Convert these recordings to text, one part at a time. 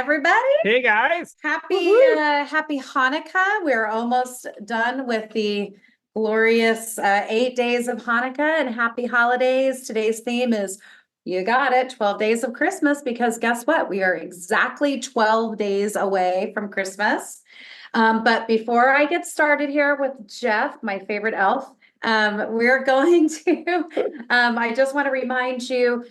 everybody. Hey guys. Happy Hanukkah. We're almost done with the glorious 8 days of Hanukkah, and happy holidays. Today's theme is, you got it, 12 days of Christmas, because guess what? We are exactly 12 days away from Christmas. But before I get started here with Jeff, my favorite elf, we're going to, I just want to remind you,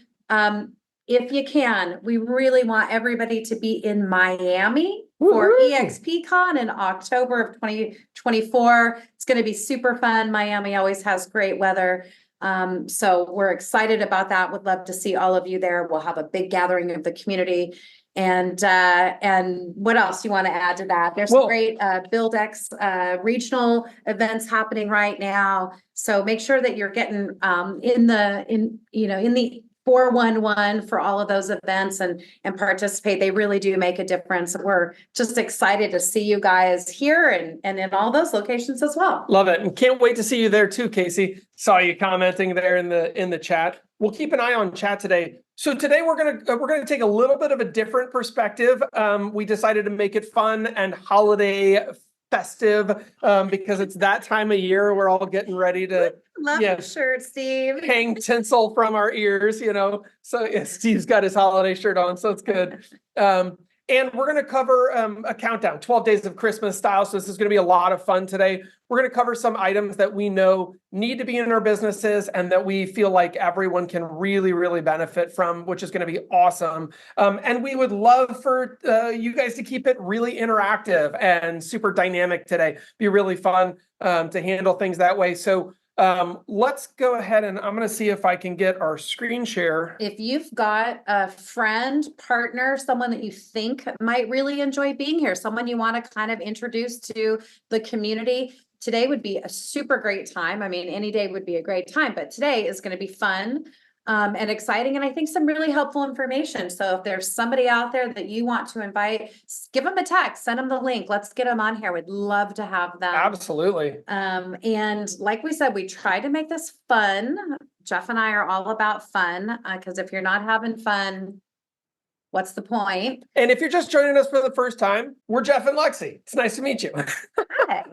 if you can, we really want everybody to be in Miami for EXPCon in October of 2024. It's going to be super fun. Miami always has great weather. So we're excited about that. Would love to see all of you there. We'll have a big gathering of the community. And what else you want to add to that? There's some great BuildX regional events happening right now. So make sure that you're getting in the 411 for all of those events and participate. They really do make a difference. We're just excited to see you guys here and in all those locations as well. Love it. And can't wait to see you there too, Casey. Saw you commenting there in the chat. We'll keep an eye on chat today. So today we're gonna take a little bit of a different perspective. We decided to make it fun and holiday festive because it's that time of year. We're all getting ready to love your shirt, Steve. Hang tinsel from our ears, you know. So yeah, Steve's got his holiday shirt on, so it's good. And we're going to cover a countdown, 12 days of Christmas style. So this is going to be a lot of fun today. We're going to cover some items that we know need to be in our businesses and that we feel like everyone can really, really benefit from, which is going to be awesome. And we would love for you guys to keep it really interactive and super dynamic today. Be really fun to handle things that way. So let's go ahead and I'm going to see if I can get our screen share. If you've got a friend, partner, someone that you think might really enjoy being here, someone you want to kind of introduce to the community, today would be a super great time. I mean, any day would be a great time, but today is going to be fun and exciting, and I think some really helpful information. So if there's somebody out there that you want to invite, give them a text, send them the link. Let's get them on here. We'd love to have them. Absolutely. And like we said, we try to make this fun. Jeff and I are all about fun because if you're not having fun, what's the point? And if you're just joining us for the first time, we're Jeff and Lexy. It's nice to meet you. Hi.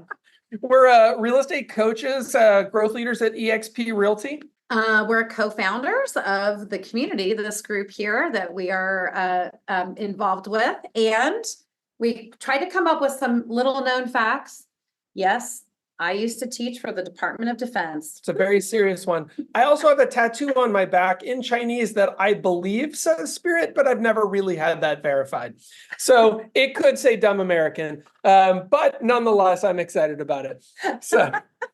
We're real estate coaches, growth leaders at eXp Realty. We're co-founders of the community, this group here that we are involved with, and we try to come up with some little known facts. Yes, I used to teach for the Department of Defense. It's a very serious one. I also have a tattoo on my back in Chinese that I believe says spirit, but I've never really had that verified. So it could say dumb American, but nonetheless, I'm excited about it. So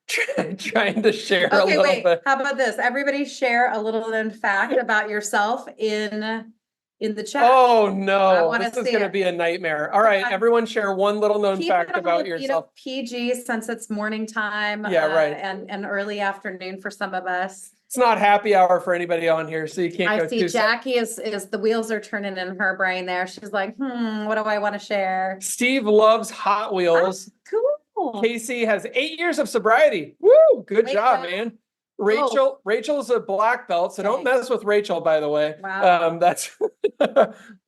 trying to share a little bit. How about this? Everybody share a little known fact about yourself in the chat. Oh no, this is going to be a nightmare. All right, everyone share one little known fact about yourself. PG, since it's morning time. Yeah, right. And early afternoon for some of us. It's not happy hour for anybody on here, so you can't go too. I see Jackie is the wheels are turning in her brain there. She's like, what do I want to share? Steve loves Hot Wheels. Cool. Casey has 8 years of sobriety. Woo! Good job, man. Rachel's a black belt, so don't mess with Rachel, by the way. Wow. That's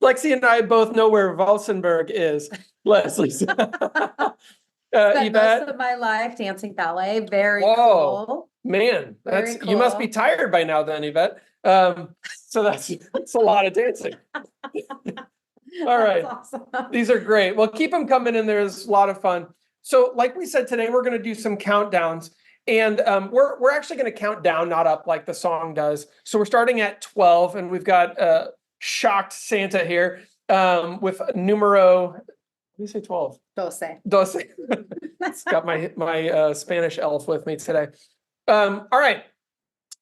Lexy and I both know where Valsenberg is. Leslie. Spent most of my life dancing ballet. Very cool. Man, you must be tired by now then, Yvette. So that's a lot of dancing. All right. Awesome. These are great. Well, keep them coming in. There's a lot of fun. So like we said, today we're going to do some countdowns. And we're actually going to count down, not up like the song does. So we're starting at 12, and we've got shocked Santa here with numero. What do you say? 12. Doce. It's got my Spanish elf with me today. All right.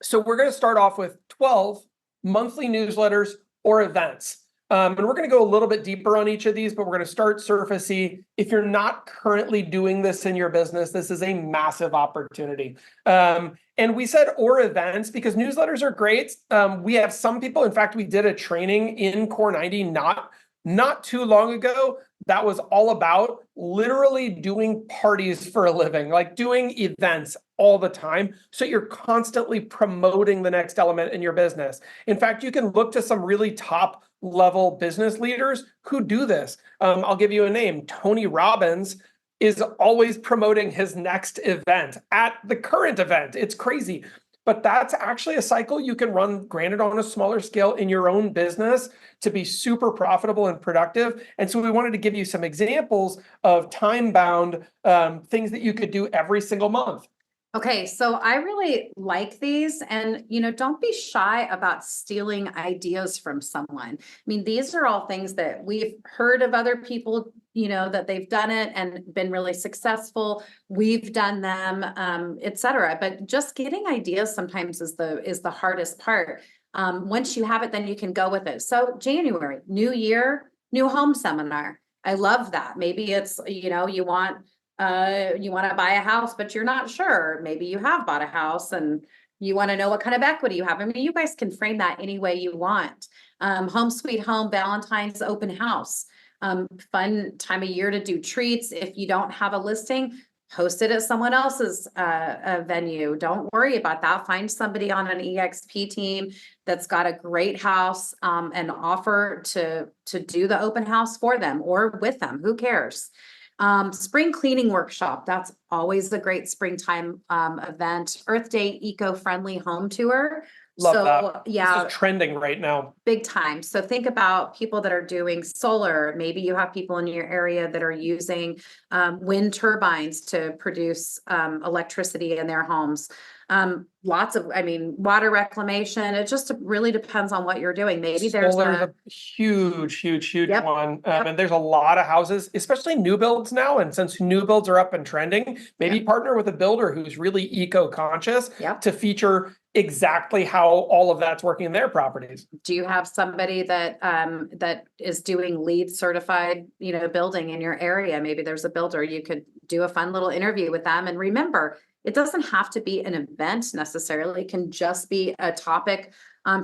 So we're going to start off with 12 monthly newsletters or events. And we're going to go a little bit deeper on each of these, but we're going to start surfacey. If you're not currently doing this in your business, this is a massive opportunity. And we said or events because newsletters are great. We have some people, in fact, we did a training in Core 90 not not too long ago, that was all about literally doing parties for a living, like doing events all the time. So you're constantly promoting the next element in your business. In fact, you can look to some really top level business leaders who do this. I'll give you a name. Tony Robbins is always promoting his next event at the current event. It's crazy. But that's actually a cycle you can run, granted on a smaller scale, in your own business to be super profitable and productive. And so we wanted to give you some examples of time-bound things that you could do every single month. Okay, so I really like these, and don't be shy about stealing ideas from someone. I mean, these are all things that we've heard of other people, that they've done it and been really successful. We've done them, etc. But just getting ideas sometimes is the hardest part. Once you have it, then you can go with it. So January, new year, new home seminar. I love that. Maybe it's, you want to buy a house, but you're not sure. Maybe you have bought a house and you want to know what kind of equity you have. I mean, you guys can frame that any way you want. Home sweet home, Valentine's open house. Fun time of year to do treats. If you don't have a listing, host it at someone else's venue. Don't worry about that. Find somebody on an EXP team that's got a great house and offer to do the open house for them or with them. Who cares? Spring cleaning workshop. That's always a great springtime event. Earth Day eco-friendly home tour. Love that. Yeah, this is trending right now. big time. So think about people that are doing solar. Maybe you have people in your area that are using wind turbines to produce electricity in their homes. Lots of, water reclamation. It just really depends on what you're doing. Maybe there's a huge Yep. one. And there's a lot of houses, especially new builds now. And since new builds are up and trending, maybe partner with a builder who's really eco-conscious to feature exactly how all of that's working in their properties. Do you have somebody that that is doing LEED certified, building in your area? Maybe there's a builder. You could do a fun little interview with them. And remember, it doesn't have to be an event necessarily. It can just be a topic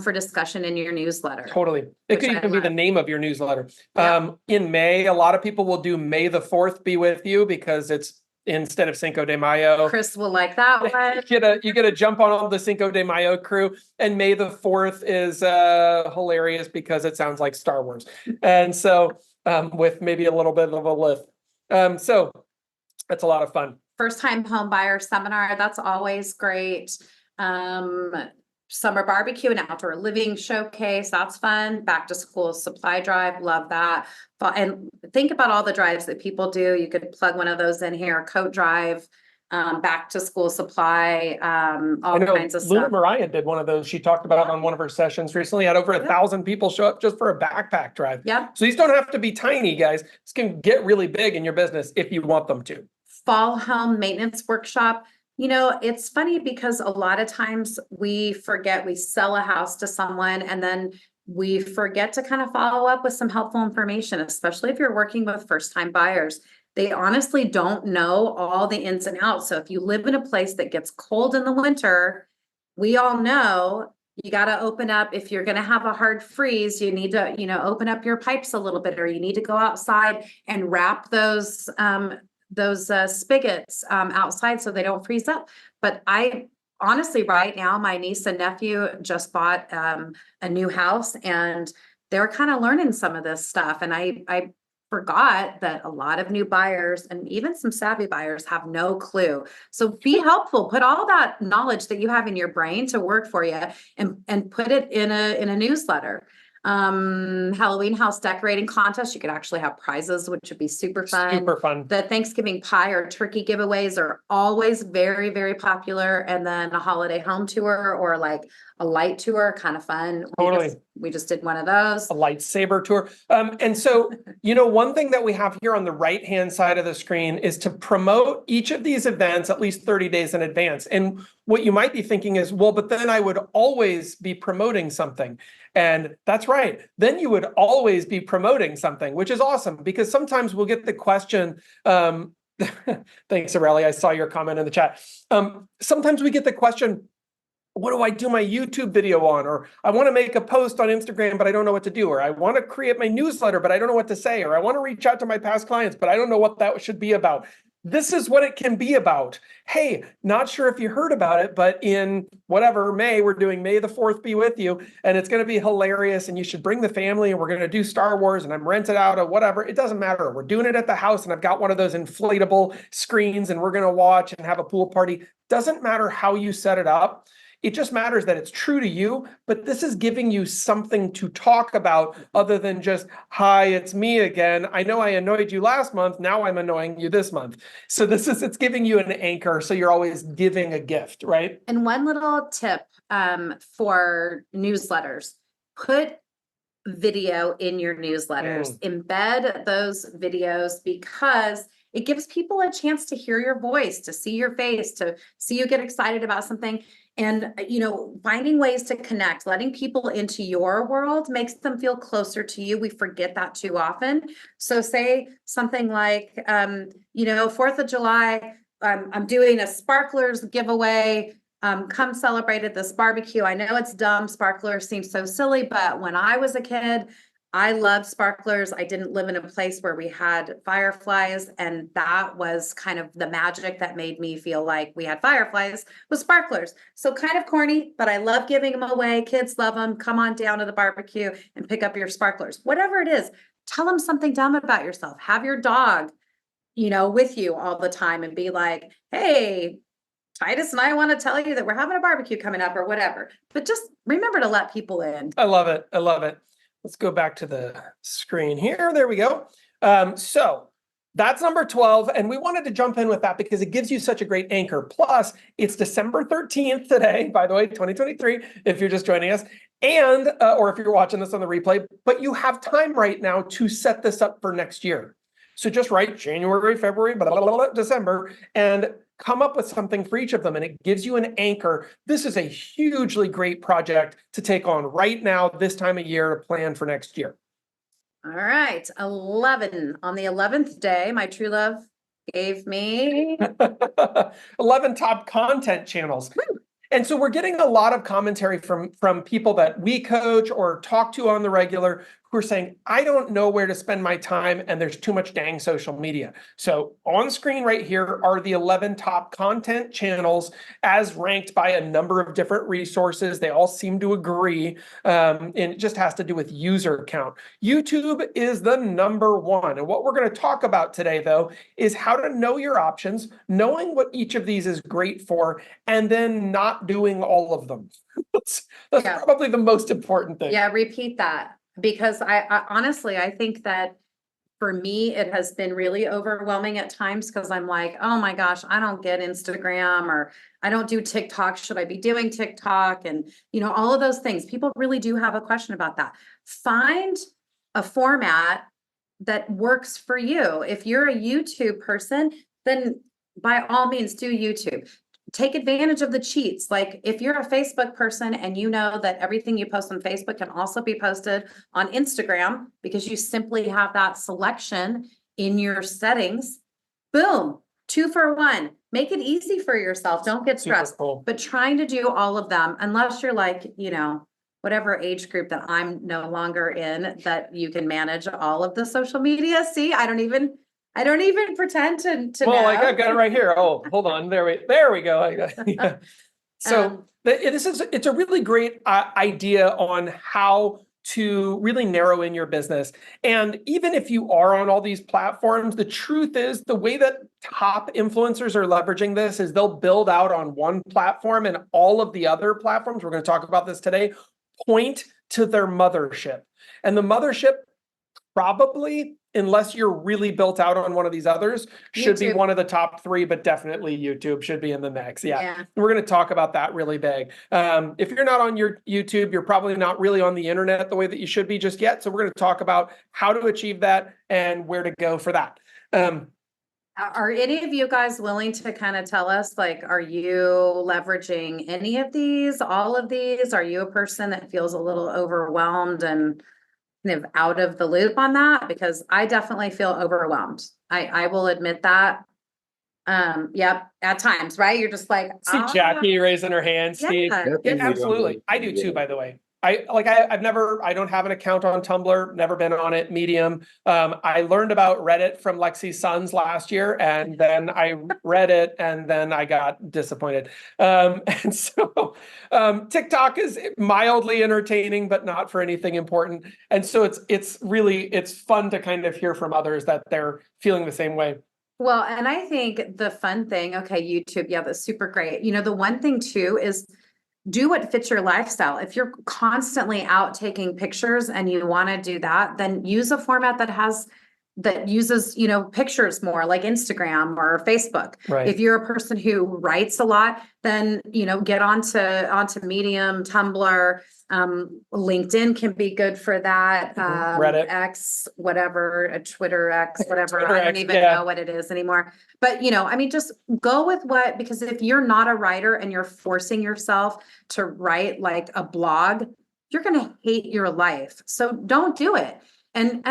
for discussion in your newsletter. Totally. It could even be the name of your newsletter. Yep. In May, a lot of people will do May the 4th be with you because it's instead of Cinco de Mayo. Chris will like that one. You get to jump on the Cinco de Mayo crew, and May the 4th is hilarious because it sounds like Star Wars. And so with maybe a little bit of a lift. So that's a lot of fun. First time home buyer seminar. That's always great. Summer barbecue and outdoor living showcase. That's fun. Back to school supply drive. Love that. And think about all the drives that people do. You could plug one of those in here. Coat drive, back to school supply, all kinds of Luna stuff. Mariah did one of those. She talked about on one of her sessions recently. Had over 1,000 people show up just for a backpack drive. Yep. So these don't have to be tiny, guys. This can get really big in your business if you want them to. Fall home maintenance workshop. It's funny because a lot of times we forget, we sell a house to someone and then we forget to kind of follow up with some helpful information, especially if you're working with first-time buyers. They honestly don't know all the ins and outs. So if you live in a place that gets cold in the winter, we all know you got to open up. If you're going to have a hard freeze, you need to, open up your pipes a little bit, or you need to go outside and wrap those spigots outside so they don't freeze up. But I honestly, right now, my niece and nephew just bought a new house and they're kind of learning some of this stuff. And I forgot that a lot of new buyers and even some savvy buyers have no clue. So be helpful. Put all that knowledge that you have in your brain to work for you and put it in a newsletter. Halloween house decorating contest. You could actually have prizes, which would be super fun. Super fun. The Thanksgiving pie or turkey giveaways are always very, very popular. And then a holiday home tour or like a light tour, kind of fun. Totally. We just did one of those. A lightsaber tour. And so, one thing that we have here on the right-hand side of the screen is to promote each of these events at least 30 days in advance. And what you might be thinking is, well, but then I would always be promoting something. And that's right. Then you would always be promoting something, which is awesome because sometimes we'll get the question, thanks, Aurelia. I saw your comment in the chat. Sometimes we get the question, what do I do my YouTube video on? Or I want to make a post on Instagram, but I don't know what to do. Or I want to create my newsletter, but I don't know what to say. Or I want to reach out to my past clients, but I don't know what that should be about. This is what it can be about. Hey, not sure if you heard about it, but in whatever, May, we're doing May the 4th be with you. And it's going to be hilarious. And you should bring the family and we're going to do Star Wars and I'm rented out or whatever. It doesn't matter. We're doing it at the house and I've got one of those inflatable screens and we're going to watch and have a pool party. Doesn't matter how you set it up. It just matters that it's true to you, but this is giving you something to talk about other than just, hi, it's me again. I know I annoyed you last month. Now I'm annoying you this month. So it's giving you an anchor. So you're always giving a gift, right? And one little tip for newsletters, put video in your newsletters, embed those videos because it gives people a chance to hear your voice, to see your face, to see you get excited about something. And, finding ways to connect, letting people into your world makes them feel closer to you. We forget that too often. So say something like, 4th of July, I'm doing a sparklers giveaway. Come celebrate at this barbecue. I know it's dumb. Sparklers seem so silly, but when I was a kid, I loved sparklers. I didn't live in a place where we had fireflies, and that was kind of the magic that made me feel like we had fireflies was sparklers. So kind of corny, but I love giving them away. Kids love them. Come on down to the barbecue and pick up your sparklers. Whatever it is, tell them something dumb about yourself. Have your dog, with you all the time and be like, hey, Titus and I want to tell you that we're having a barbecue coming up or whatever. But just remember to let people in. I love it. I love it. Let's go back to the screen here. There we go. So that's number 12. And we wanted to jump in with that because it gives you such a great anchor. Plus, it's December 13th today, by the way, 2023, if you're just joining us. And, or if you're watching this on the replay, but you have time right now to set this up for next year. So just write January, February, blah, blah, blah, blah, December, and come up with something for each of them. And it gives you an anchor. This is a hugely great project to take on right now, this time of year, to plan for next year. All right. 11. On the 11th day, my true love gave me 11 top content channels. Woo! And so we're getting a lot of commentary from people that we coach or talk to on the regular who are saying, I don't know where to spend my time and there's too much dang social media. So on screen right here are the 11 top content channels as ranked by a number of different resources. They all seem to agree. And it just has to do with user count. YouTube is the number one. And what we're going to talk about today, though, is how to know your options, knowing what each of these is great for, and then not doing all of them. That's probably the most important thing. Yeah, repeat that. Because I honestly, I think that for me, it has been really overwhelming at times because I'm like, oh my gosh, I don't get Instagram or I don't do TikTok. Should I be doing TikTok? And, all of those things. People really do have a question about that. Find a format that works for you. If you're a YouTube person, then by all means do YouTube. Take advantage of the cheats. Like if you're a Facebook person and you know that everything you post on Facebook can also be posted on Instagram because you simply have that selection in your settings, boom, 2 for 1. Make it easy for yourself. Don't get stressed. Cool. But trying to do all of them, unless you're like, whatever age group that I'm no longer in, that you can manage all of the social media. See, I don't even pretend to well, know. I've got it right here. Oh, hold on. There we go. Yeah. So it's a really great idea on how to really narrow in your business. And even if you are on all these platforms, the truth is the way that top influencers are leveraging this is they'll build out on one platform and all of the other platforms, we're going to talk about this today, point to their mothership. And the mothership probably, unless you're really built out on one of these others, should be one of the top 3, but definitely YouTube should be in the mix. Yeah. We're going to talk about that really big. If you're not on your YouTube, you're probably not really on the internet the way that you should be just yet. So we're going to talk about how to achieve that and where to go for that. Are any of you guys willing to kind of tell us, like, are you leveraging any of these, all of these? Are you a person that feels a little overwhelmed and kind of out of the loop on that? Because I definitely feel overwhelmed. I will admit that. Yep, at times, right? You're just like, See Jackie raising her hand, Steve. yeah. Yeah, absolutely. I do too, by the way. I don't have an account on Tumblr, never been on it, Medium. I learned about Reddit from Lexy Sons last year, and then I read it and then I got disappointed. And so TikTok is mildly entertaining, but not for anything important. And so it's fun to kind of hear from others that they're feeling the same way. Well, and I think the fun thing, okay, YouTube, yeah, that's super great. You know, the one thing too is do what fits your lifestyle. If you're constantly out taking pictures and you want to do that, then use a format that uses, you know, pictures more like Instagram or Facebook. Right. If you're a person who writes a lot, then, you know, get onto Medium, Tumblr, LinkedIn can be good for that. Reddit. X, whatever, a Twitter X, whatever. Twitter I don't X, even yeah. know what it is anymore. But, you know, I mean, just go with because if you're not a writer and you're forcing yourself to write like a blog, you're going to hate your life. So don't do it. And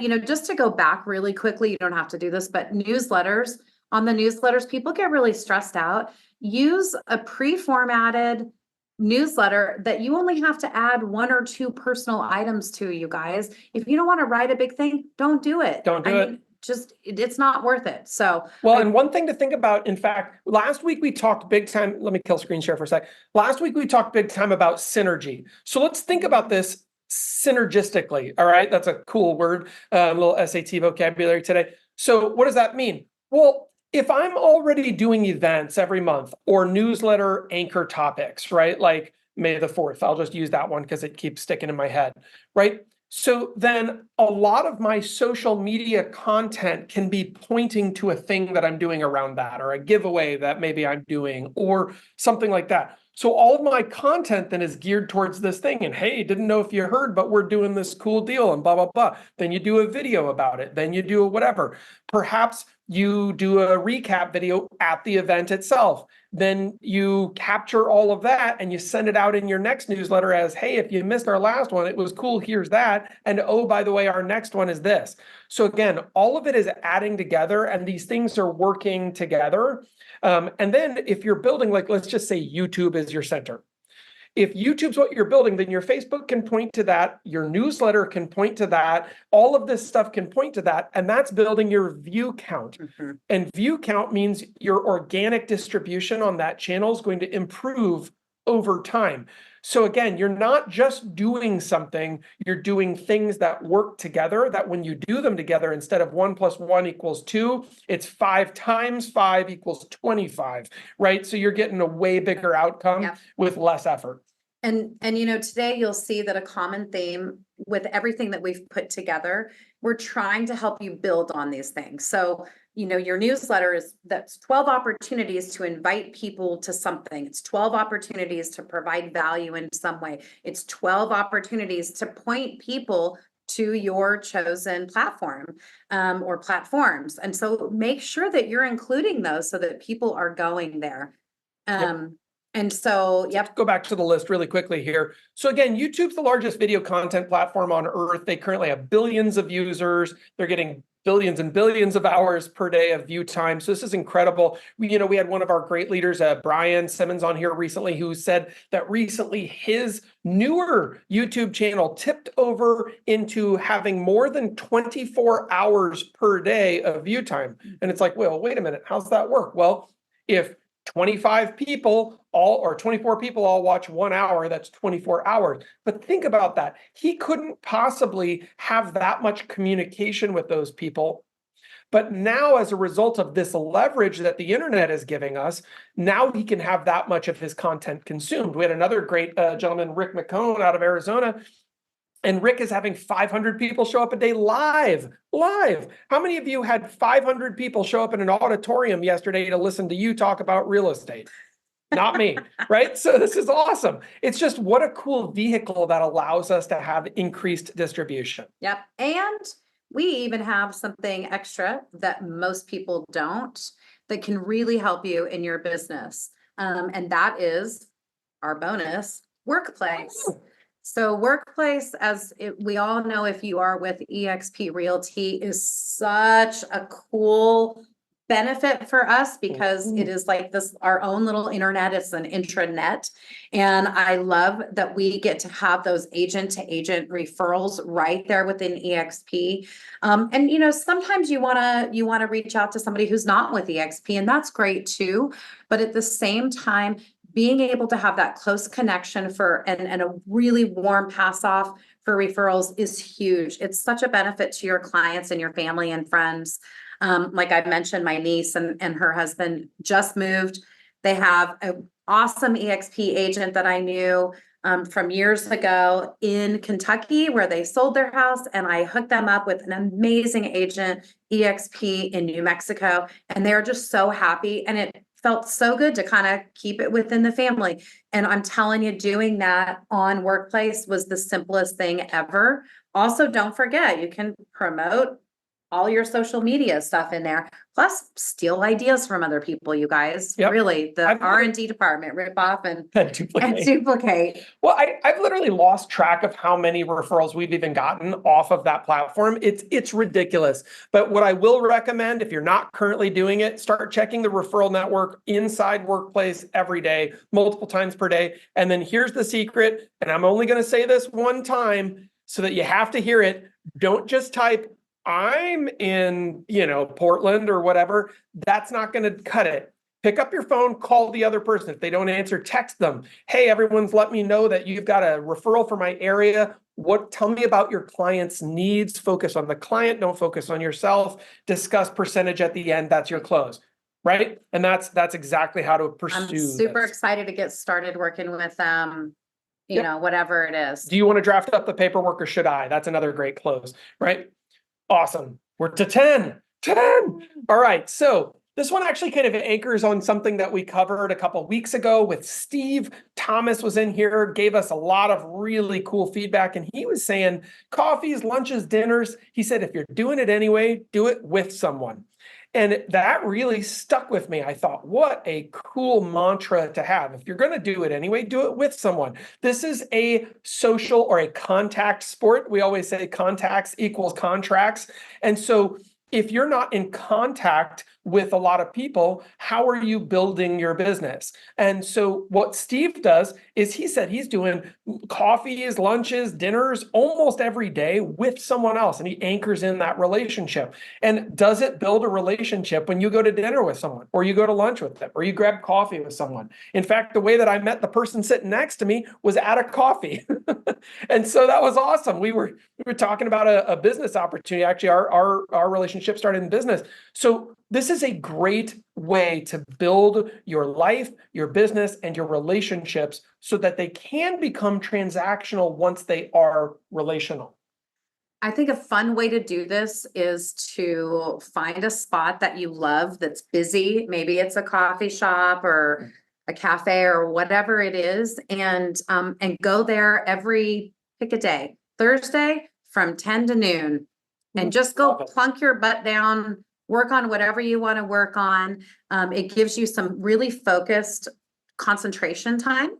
you know, just to go back really quickly, you don't have to do this, but newsletters, on the newsletters, people get really stressed out. Use a pre-formatted newsletter that you only have to add 1 or 2 personal items to, you guys. If you don't want to write a big thing, don't do it. Don't do it. Just, it's not worth it. So, well, and one thing to think about, in fact, last week we talked big time. Let me kill screen share for a sec. Last week we talked big time about synergy. So let's think about this synergistically. All right. That's a cool word, a little SAT vocabulary today. So what does that mean? Well, if I'm already doing events every month or newsletter anchor topics, right? Like May the 4th, I'll just use that one because it keeps sticking in my head, right? So then a lot of my social media content can be pointing to a thing that I'm doing around that, or a giveaway that maybe I'm doing, or something like that. So all of my content then is geared towards this thing. And hey, didn't know if you heard, but we're doing this cool deal and blah, blah, blah. Then you do a video about it. Then you do a whatever. Perhaps you do a recap video at the event itself. Then you capture all of that and you send it out in your next newsletter as, hey, if you missed our last one, it was cool, here's that. And oh, by the way, our next one is this. So again, all of it is adding together and these things are working together. And then if you're building, like, let's just say YouTube is your center. If YouTube's what you're building, then your Facebook can point to that, your newsletter can point to that, all of this stuff can point to that, and that's building your view count. And view count means your organic distribution on that channel is going to improve over time. So again, you're not just doing something, you're doing things that work together, that when you do them together, instead of 1 + 1 = 2, it's 5 × 5 = 25, right? So you're getting a way bigger outcome with less effort. And you know, today you'll see that a common theme with everything that we've put together, we're trying to help you build on these things. So, you know, your newsletter that's 12 opportunities to invite people to something. It's 12 opportunities to provide value in some way. It's 12 opportunities to point people to your chosen platform or platforms. And so make sure that you're including those so that people are going there. And so, Go back to the list really quickly here. So again, YouTube's the largest video content platform on earth. They currently have billions of users. They're getting billions and billions of hours per day of view time. So this is incredible. We had one of our great leaders, Brian Simmons, on here recently, who said that recently his newer YouTube channel tipped over into having more than 24 hours per day of view time. And it's like, well, wait a minute, how's that work? Well, if 25 people or 24 people all watch 1 hour, that's 24 hours. But think about that. He couldn't possibly have that much communication with those people. But now, as a result of this leverage that the internet is giving us, now he can have that much of his content consumed. We had another great gentleman, Rick McCone out of Arizona. And Rick is having 500 people show up a day live. How many of you had 500 people show up in an auditorium yesterday to listen to you talk about real estate? Not me, right? So this is awesome. It's just what a cool vehicle that allows us to have increased distribution. Yep. And we even have something extra that most people don't that can really help you in your business. And that is our bonus workplace. So workplace, we all know, if you are with eXp Realty, is such a cool benefit for us because it is like this, our own little internet. It's an intranet. And I love that we get to have those agent to agent referrals right there within EXP. And you know, sometimes you wanna reach out to somebody who's not with EXP, and that's great too. But at the same time, being able to have that close connection and a really warm pass off for referrals is huge. It's such a benefit to your clients and your family and friends. Like I mentioned, my niece and her husband just moved. They have an awesome EXP agent that I knew from years ago in Kentucky where they sold their house, and I hooked them up with an amazing agent, EXP in New Mexico, and they're just so happy. And it felt so good to kind of keep it within the family. And I'm telling you, doing that on Workplace was the simplest thing ever. Also, don't forget, you can promote all your social media stuff in there, plus steal ideas from other people, you guys. Yep. Really, the I've- R&D department, rip off and duplicate. duplicate. Well, I've literally lost track of how many referrals we've even gotten off of that platform. It's ridiculous. But what I will recommend, if you're not currently doing it, start checking the referral network inside Workplace every day, multiple times per day. And then here's the secret, and I'm only going to say this one time so that you have to hear it. Don't just type, I'm in, Portland or whatever. That's not going to cut it. Pick up your phone, call the other person. If they don't answer, text them. Hey, everyone's let me know that you've got a referral for my area. Tell me about your client's needs. Focus on the client. Don't focus on yourself. Discuss percentage at the end. That's your close. Right. And that's exactly how to pursue. I'm super excited to get started working with whatever it is. Do you want to draft up the paperwork or should I? That's another great close, right? Awesome. We're to 10. All right. So this one actually kind of anchors on something that we covered a couple of weeks ago with Steve. Thomas was in here, gave us a lot of really cool feedback. And he was saying coffees, lunches, dinners. He said, if you're doing it anyway, do it with someone. And that really stuck with me. I thought, what a cool mantra to have. If you're going to do it anyway, do it with someone. This is a social or a contact sport. We always say contacts equals contracts. And so if you're not in contact with a lot of people, how are you building your business? And so what Steve does is he said he's doing coffees, lunches, dinners almost every day with someone else, and he anchors in that relationship. And does it build a relationship when you go to dinner with someone, or you go to lunch with them, or you grab coffee with someone? In fact, the way that I met the person sitting next to me was at a coffee. And so that was awesome. We were talking about a business opportunity. Actually, our relationship started in business. So this is a great way to build your life, your business, and your relationships so that they can become transactional once they are relational. I think a fun way to do this is to find a spot that you love that's busy. Maybe it's a coffee shop or a cafe or whatever it is, and go there pick a day, Thursday from 10 to noon, and just go plunk your butt down, work on whatever you want to work on. It gives you some really focused concentration time.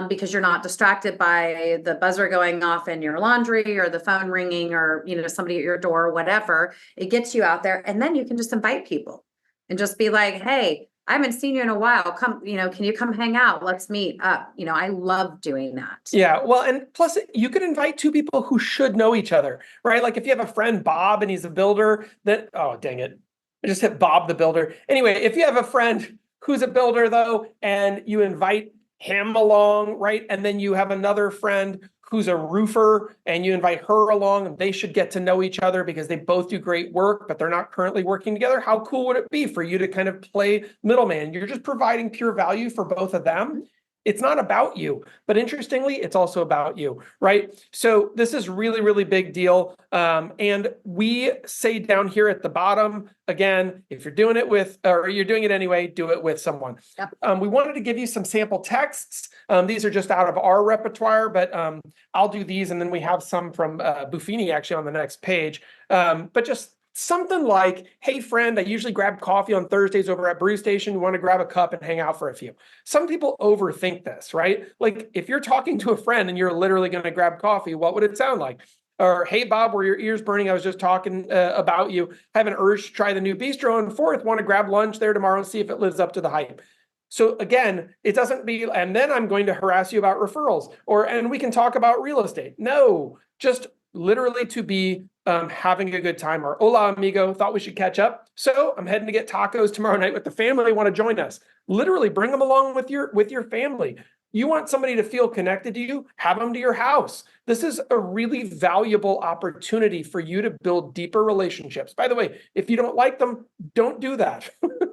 Because you're not distracted by the buzzer going off in your laundry or the phone ringing or, somebody at your door or whatever. It gets you out there, and then you can just invite people and just be like, hey, I haven't seen you in a while. Come, can you come hang out? Let's meet up. I love doing that. Yeah. Well, and plus you could invite two people who should know each other, right? Like if you have a friend, Bob, and he's a builder, oh, dang it. I just hit Bob the builder. Anyway, if you have a friend who's a builder though, and you invite him along, right? And then you have another friend who's a roofer and you invite her along, and they should get to know each other because they both do great work, but they're not currently working together. How cool would it be for you to kind of play middleman? You're just providing pure value for both of them. It's not about you, but interestingly, it's also about you, right? So this is really, really big deal. And we say down here at the bottom, again, if you're doing it or you're doing it anyway, do it with someone. Yep. We wanted to give you some sample texts. These are just out of our repertoire, but I'll do these. And then we have some from Buffini actually on the next page. But just something like, hey, friend, I usually grab coffee on Thursdays over at Brew Station. You want to grab a cup and hang out for a few. Some people overthink this, right? Like if you're talking to a friend and you're literally going to grab coffee, what would it sound like? Or, hey, Bob, were your ears burning? I was just talking about you. Have an urge to try the new bistro. And fourth, want to grab lunch there tomorrow and see if it lives up to the hype. So again, it doesn't be, and then I'm going to harass you about referrals and we can talk about real estate. No, just literally to be having a good time. Or hola amigo, thought we should catch up. So I'm heading to get tacos tomorrow night with the family. Want to join us? Literally bring them along with your family. You want somebody to feel connected to you, have them to your house. This is a really valuable opportunity for you to build deeper relationships. By the way, if you don't like them, don't do that.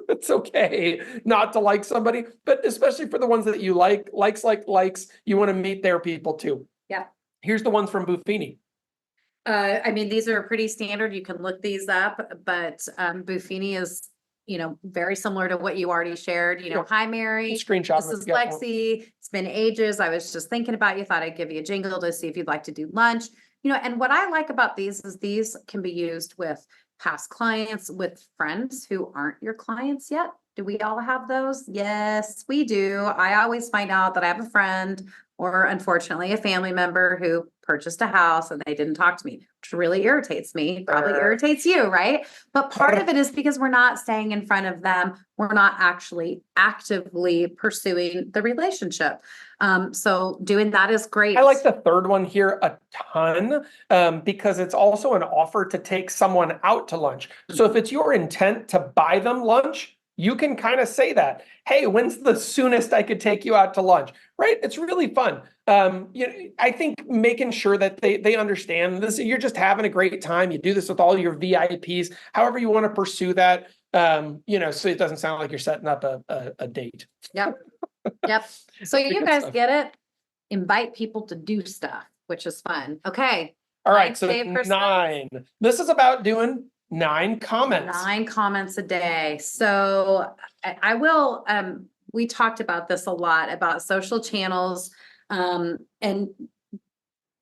It's okay not to like somebody, but especially for the ones that you likes, you want to meet their people too. Yeah. Here's the ones from Buffini. I mean, these are pretty standard. You can look these up, but Buffini is, very similar to what you already shared. Yeah. Hi, Mary. Screenshot. This is Lexy. It's been ages. I was just thinking about you. Thought I'd give you a jingle to see if you'd like to do lunch. And what I like about these is these can be used with past clients, with friends who aren't your clients yet. Do we all have those? Yes, we do. I always find out that I have a friend or unfortunately a family member who purchased a house and they didn't talk to me, which really irritates me, probably irritates you, right? But part of it is because we're not staying in front of them. We're not actually actively pursuing the relationship. So doing that is great. I like the third one here a ton because it's also an offer to take someone out to lunch. So if it's your intent to buy them lunch, you can kind of say that, hey, when's the soonest I could take you out to lunch, right? It's really fun. I think making sure that they understand this, you're just having a great time. You do this with all your VIPs, however you want to pursue that, so it doesn't sound like you're setting up a date. Yep. Yep. So you guys get it? Invite people to do stuff, which is fun. Okay. All right. So 9. This is about doing 9 comments. 9 comments a day. So I will, we talked about this a lot about social channels, and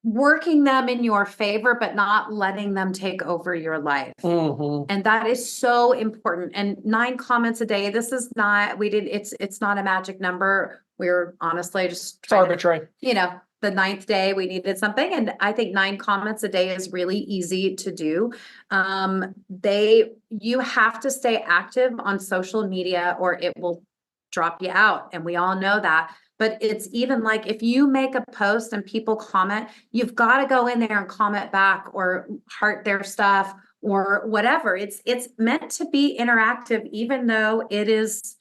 working them in your favor, but not letting them take over your life. Mm-hmm. And that is so important. And 9 comments a day, this is not, it's not a magic number. We're honestly just it's arbitrary. The 9th day we needed something. And I think 9 comments a day is really easy to do. You have to stay active on social media or it will drop you out. And we all know that. But it's even like if you make a post and people comment, you've got to go in there and comment back or heart their stuff or whatever. It's meant to be interactive, even though it is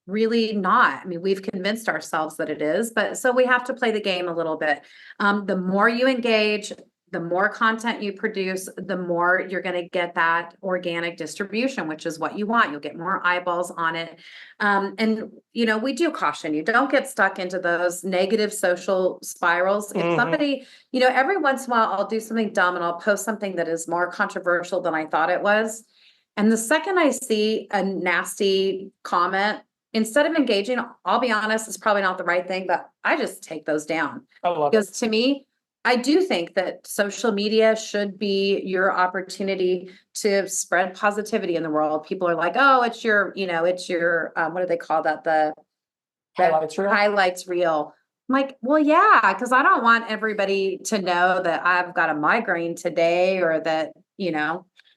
really not. I mean, we've convinced ourselves that it is, but so we have to play the game a little bit. The more you engage, the more content you produce, the more you're going to get that organic distribution, which is what you want. You'll get more eyeballs on it. And, we do caution you, don't get stuck into those negative social spirals. If somebody, every once in a while I'll do something dumb and I'll post something that is more controversial than I thought it was. And the second I see a nasty comment, instead of engaging, I'll be honest, it's probably not the right thing, but I just take those down. I love because to me, I do think that social media should be your opportunity to spread positivity in the world. People are like, oh, it's your, what do they call that? The highlights reel. I'm like, well, yeah, because I don't want everybody to know that I've got a migraine today or that,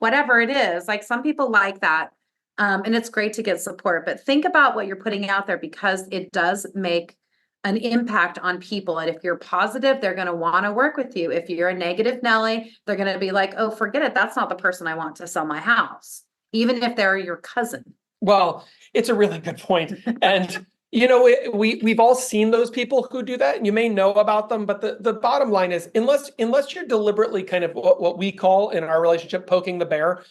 whatever it is. Like some people like that. And it's great to get support, but think about what you're putting out there because it does make an impact on people. And if you're positive, they're going to want to work with you. If you're a negative Nelly, they're going to be like, oh, forget it. That's not the person I want to sell my house, even if they're your cousin. Well, it's a really good point. And we've all seen those people who do that and you may know about them, but the bottom line is unless you're deliberately kind of what we call in our relationship, poking the bear,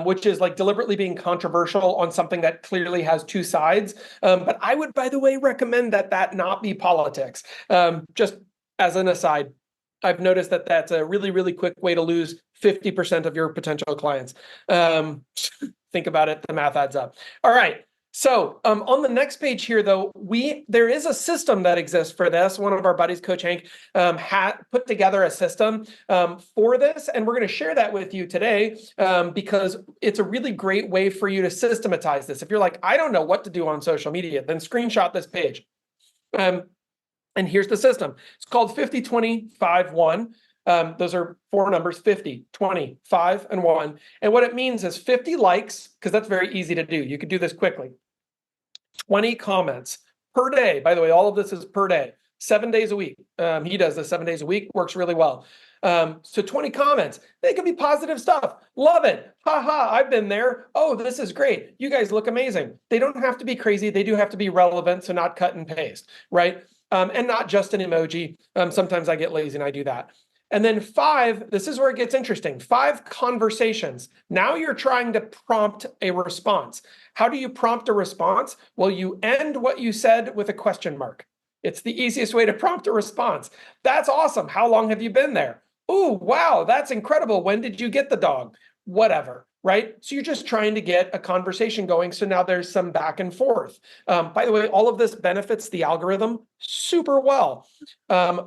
which is like deliberately being controversial on something that clearly has 2 sides. But I would, by the way, recommend that not be politics. Just as an aside, I've noticed that that's a really, really quick way to lose 50% of your potential clients. Think about it. The math adds up. All right. So on the next page here, though, there is a system that exists for this. One of our buddies, Coach Hank, had put together a system for this, and we're going to share that with you today because it's a really great way for you to systematize this. If you're like, I don't know what to do on social media, then screenshot this page. And here's the system. It's called 50-20-5-1. Those are four numbers: 50, 20, 5, and 1. And what it means is 50 likes, because that's very easy to do. You could do this quickly. 20 comments per day. By the way, all of this is per day, 7 days a week. He does this 7 days a week, works really well. So 20 comments, they could be positive stuff. Love it. Haha, I've been there. Oh, this is great. You guys look amazing. They don't have to be crazy. They do have to be relevant. So not cut and paste, right? And not just an emoji. Sometimes I get lazy and I do that. And then 5, this is where it gets interesting. 5 conversations. Now you're trying to prompt a response. How do you prompt a response? Well, you end what you said with a question mark. It's the easiest way to prompt a response. That's awesome. How long have you been there? Oh, wow, that's incredible. When did you get the dog? Whatever, right? So you're just trying to get a conversation going. So now there's some back and forth. By the way, all of this benefits the algorithm super well.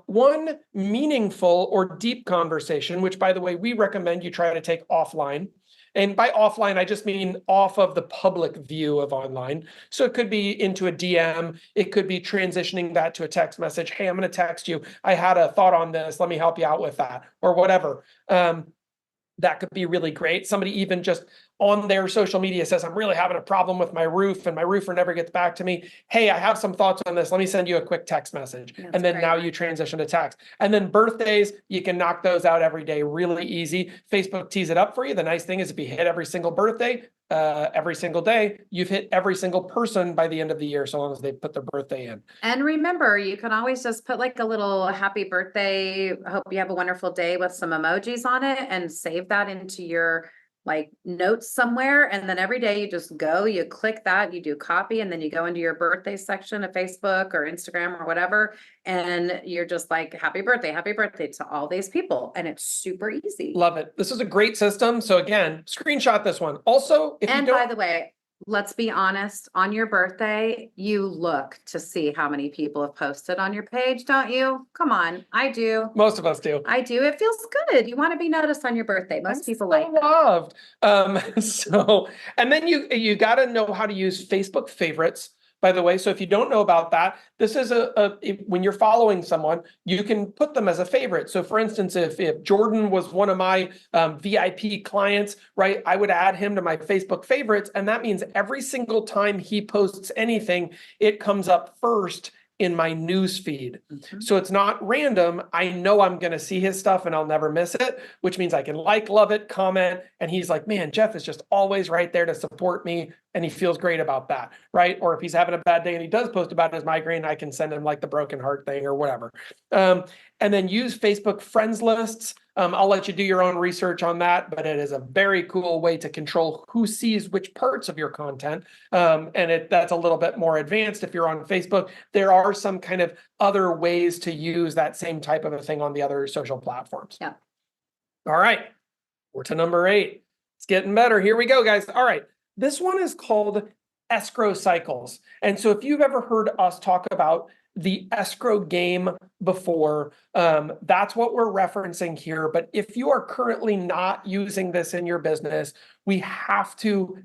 One meaningful or deep conversation, which by the way, we recommend you try to take offline. And by offline, I just mean off of the public view of online. So it could be into a DM. It could be transitioning that to a text message. Hey, I'm going to text you. I had a thought on this. Let me help you out with that, or whatever. That could be really great. Somebody even just on their social media says, I'm really having a problem with my roof and my roofer never gets back to me. Hey, I have some thoughts on this. Let me send you a quick text message. That's and then great. now you transition to text. And then birthdays, you can knock those out every day really easy. Facebook tees it up for you. The nice thing is if you hit every single birthday, every single day, you've hit every single person by the end of the year, so long as they put their birthday in. And remember, you can always just put like a little happy birthday, hope you have a wonderful day with some emojis on it and save that into your like notes somewhere. And then every day you just go, you click that, you do copy, and then you go into your birthday section of Facebook or Instagram or whatever. And you're just like, happy birthday to all these people. And it's super easy. Love it. This is a great system. So again, screenshot this one. Also, if you And don't, by the way, let's be honest, on your birthday, you look to see how many people have posted on your page, don't you? Come on, I do. most of us do. I do. It feels good. You want to be noticed on your birthday. Most people so like that. loved. So, and then you got to know how to use Facebook favorites, by the way. So if you don't know about that, this is when you're following someone, you can put them as a favorite. So for instance, if Jordan was one of my VIP clients, right, I would add him to my Facebook favorites. And that means every single time he posts anything, it comes up first in my news feed. So it's not random. I know I'm going to see his stuff and I'll never miss it, which means I can like, love it, comment. And he's like, man, Jeff is just always right there to support me. And he feels great about that, right? Or if he's having a bad day and he does post about his migraine, I can send him like the broken heart thing or whatever. And then use Facebook friends lists. I'll let you do your own research on that, but it is a very cool way to control who sees which parts of your content. And that's a little bit more advanced if you're on Facebook. There are some kind of other ways to use that same type of a thing on the other social platforms. Yeah. All right, we're to number 8. It's getting better. Here we go, guys. All right, this one is called escrow cycles. And so if you've ever heard us talk about the escrow game before, that's what we're referencing here. But if you are currently not using this in your business, we have to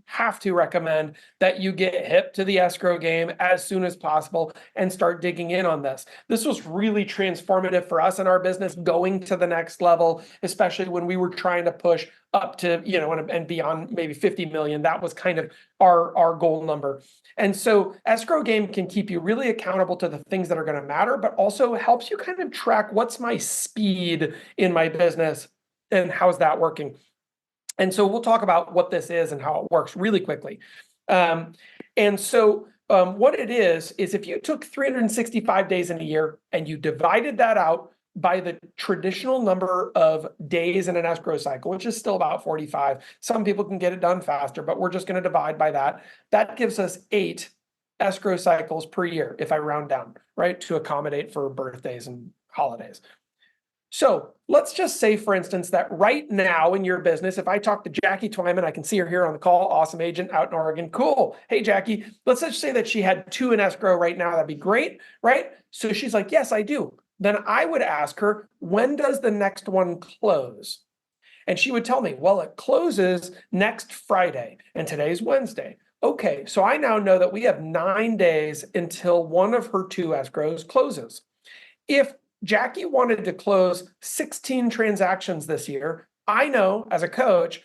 recommend that you get hip to the escrow game as soon as possible and start digging in on this. This was really transformative for us in our business, going to the next level, especially when we were trying to push up to, and beyond maybe 50 million. That was kind of our goal number. And so escrow game can keep you really accountable to the things that are going to matter, but also helps you kind of track what's my speed in my business and how's that working. And so we'll talk about what this is and how it works really quickly. What it is if you took 365 days in a year and you divided that out by the traditional number of days in an escrow cycle, which is still about 45. Some people can get it done faster, but we're just going to divide by that. That gives us 8 escrow cycles per year, if I round down, right, to accommodate for birthdays and holidays. So let's just say, for instance, that right now in your business, if I talk to Jackie Twyman, I can see her here on the call, awesome agent out in Oregon. Cool. Hey, Jackie, let's just say that she had 2 in escrow right now. That'd be great, right? So she's like, yes, I do. Then I would ask her, when does the next one close? And she would tell me, well, it closes next Friday, and today's Wednesday. Okay, so I now know that we have 9 days until one of her 2 escrows closes. If Jackie wanted to close 16 transactions this year. I know as a coach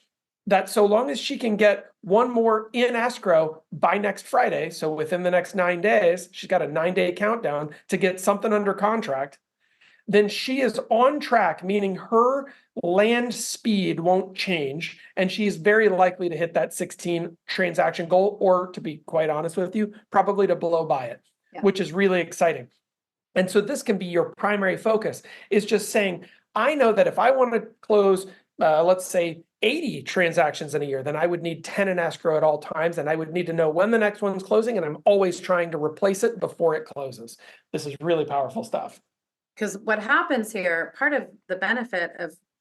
that so long as she can get one more in escrow by next Friday, so within the next 9 days, she's got a 9-day countdown to get something under contract, then she is on track, meaning her land speed won't change. And she's very likely to hit that 16 transaction goal, or to be quite honest with you, probably to blow by it, which is really exciting. And so this can be your primary focus, is just saying, I know that if I want to close, let's say 80 transactions in a year, then I would need 10 in escrow at all times. And I would need to know when the next one's closing. And I'm always trying to replace it before it closes. This is really powerful stuff. Because what happens here, part of the benefit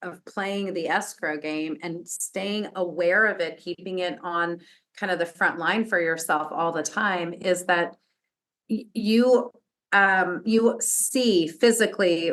of playing the escrow game and staying aware of it, keeping it on kind of the front line for yourself all the time, is that you see physically,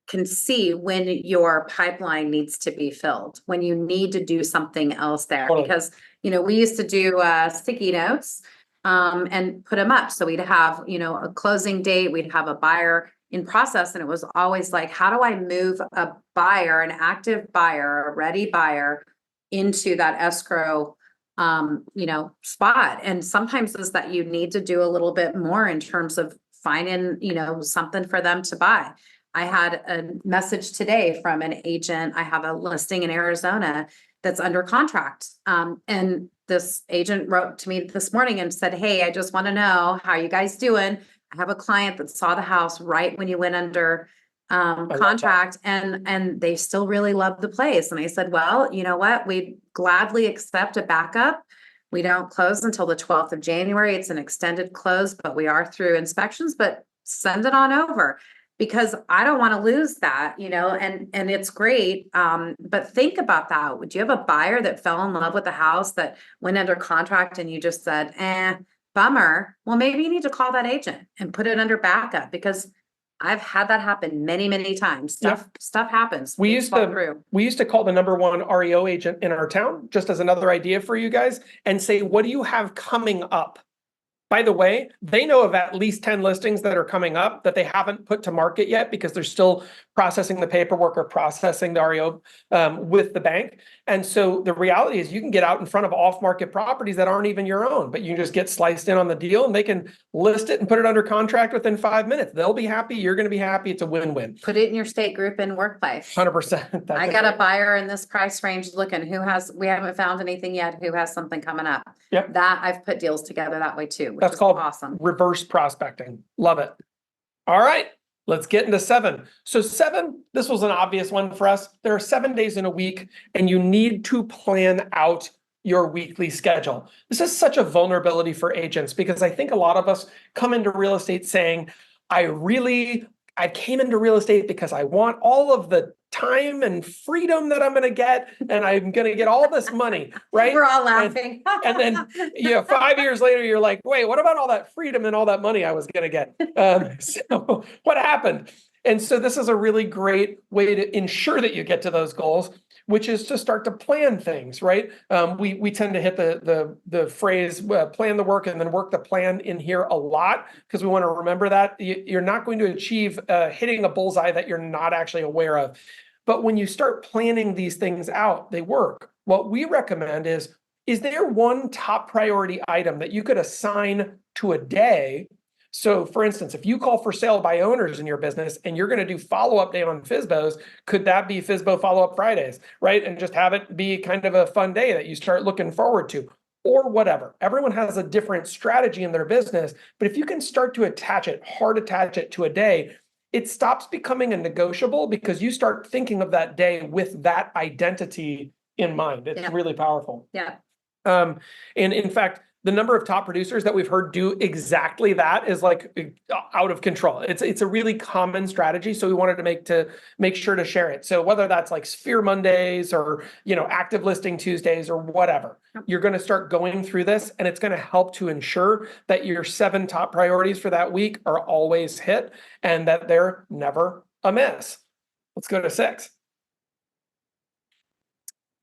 can see when your pipeline needs to be filled, when you need to do something else there. Totally. Because, we used to do sticky notes and put them up. So we'd have, a closing date, we'd have a buyer in process. And it was always like, how do I move a buyer, an active buyer, a ready buyer into that escrow spot? And sometimes it's that you need to do a little bit more in terms of finding, something for them to buy. I had a message today from an agent. I have a listing in Arizona that's under contract. And this agent wrote to me this morning and said, hey, I just want to know how you guys doing. I have a client that saw the house right when you went under contract, and they still really love the place. And I said, well, you know what? We'd gladly accept a backup. We don't close until the 12th of January. It's an extended close, but we are through inspections, but send it on over, because I don't want to lose that, and it's great. But think about that. Would you have a buyer that fell in love with the house that went under contract and you just said, bummer? Well, maybe you need to call that agent and put it under backup, because I've had that happen many, many times. Stuff happens. We Things used fall to through. we used to call the #1 REO agent in our town, just as another idea for you guys, and say, what do you have coming up? By the way, they know of at least 10 listings that are coming up that they haven't put to market yet because they're still processing the paperwork or processing the REO with the bank. And so the reality is you can get out in front of off-market properties that aren't even your own, but you just get sliced in on the deal and they can list it and put it under contract within 5 minutes. They'll be happy. You're going to be happy. It's a win-win. Put it in your state group and workplace. 100%. I got a buyer in this price range looking, we haven't found anything yet, who has something coming up. Yep. That I've put deals together that way too. That's called awesome. Reverse prospecting. Love it. All right, let's get into 7. So 7, this was an obvious one for us. There are 7 days in a week, and you need to plan out your weekly schedule. This is such a vulnerability for agents, because I think a lot of us come into real estate saying, I came into real estate because I want all of the time and freedom that I'm going to get, and I'm going to get all this money, right? We're all laughing. And then 5 years later, you're like, wait, what about all that freedom and all that money I was going to get? So what happened? And so this is a really great way to ensure that you get to those goals, which is to start to plan things, right? We tend to hit the phrase, plan the work and then work the plan in here a lot, because we want to remember that you're not going to achieve hitting a bullseye that you're not actually aware of. But when you start planning these things out, they work. What we recommend is there one top priority item that you could assign to a day? So for instance, if you call for sale by owners in your business and you're going to do follow-up day on FSBOs, could that be FSBO follow-up Fridays, right? And just have it be kind of a fun day that you start looking forward to, or whatever. Everyone has a different strategy in their business, but if you can start to attach it to a day, it stops becoming a negotiable, because you start thinking of that day with that identity in mind. It's really powerful. Yeah. And in fact, the number of top producers that we've heard do exactly that is like out of control. It's a really common strategy. So we wanted to make sure to share it. So whether that's like Sphere Mondays or, active listing Tuesdays or whatever, you're going to start going through this, and it's going to help to ensure that your 7 top priorities for that week are always hit and that they're never a miss. Let's go to 6.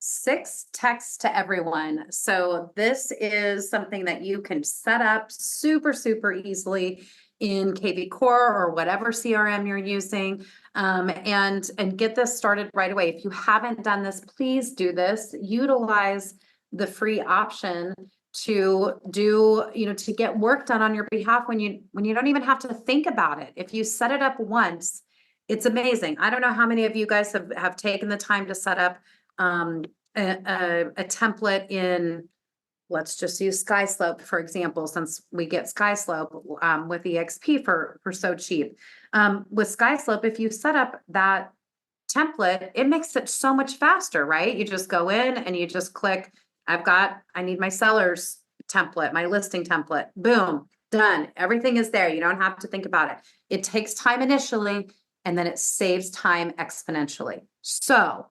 6 texts to everyone. So this is something that you can set up super, super easily. in KV Core or whatever CRM you're using, and get this started right away. If you haven't done this, please do this. Utilize the free option to do, to get work done on your behalf when you don't even have to think about it. If you set it up once, it's amazing. I don't know how many of you guys have taken the time to set up a template in, let's just use SkySlope, for example, since we get SkySlope with EXP for so cheap. With SkySlope, if you set up that template, it makes it so much faster, right? You just go in and you just click, I need my seller's template, my listing template, boom, done. Everything is there. You don't have to think about it. It takes time initially, and then it saves time exponentially. So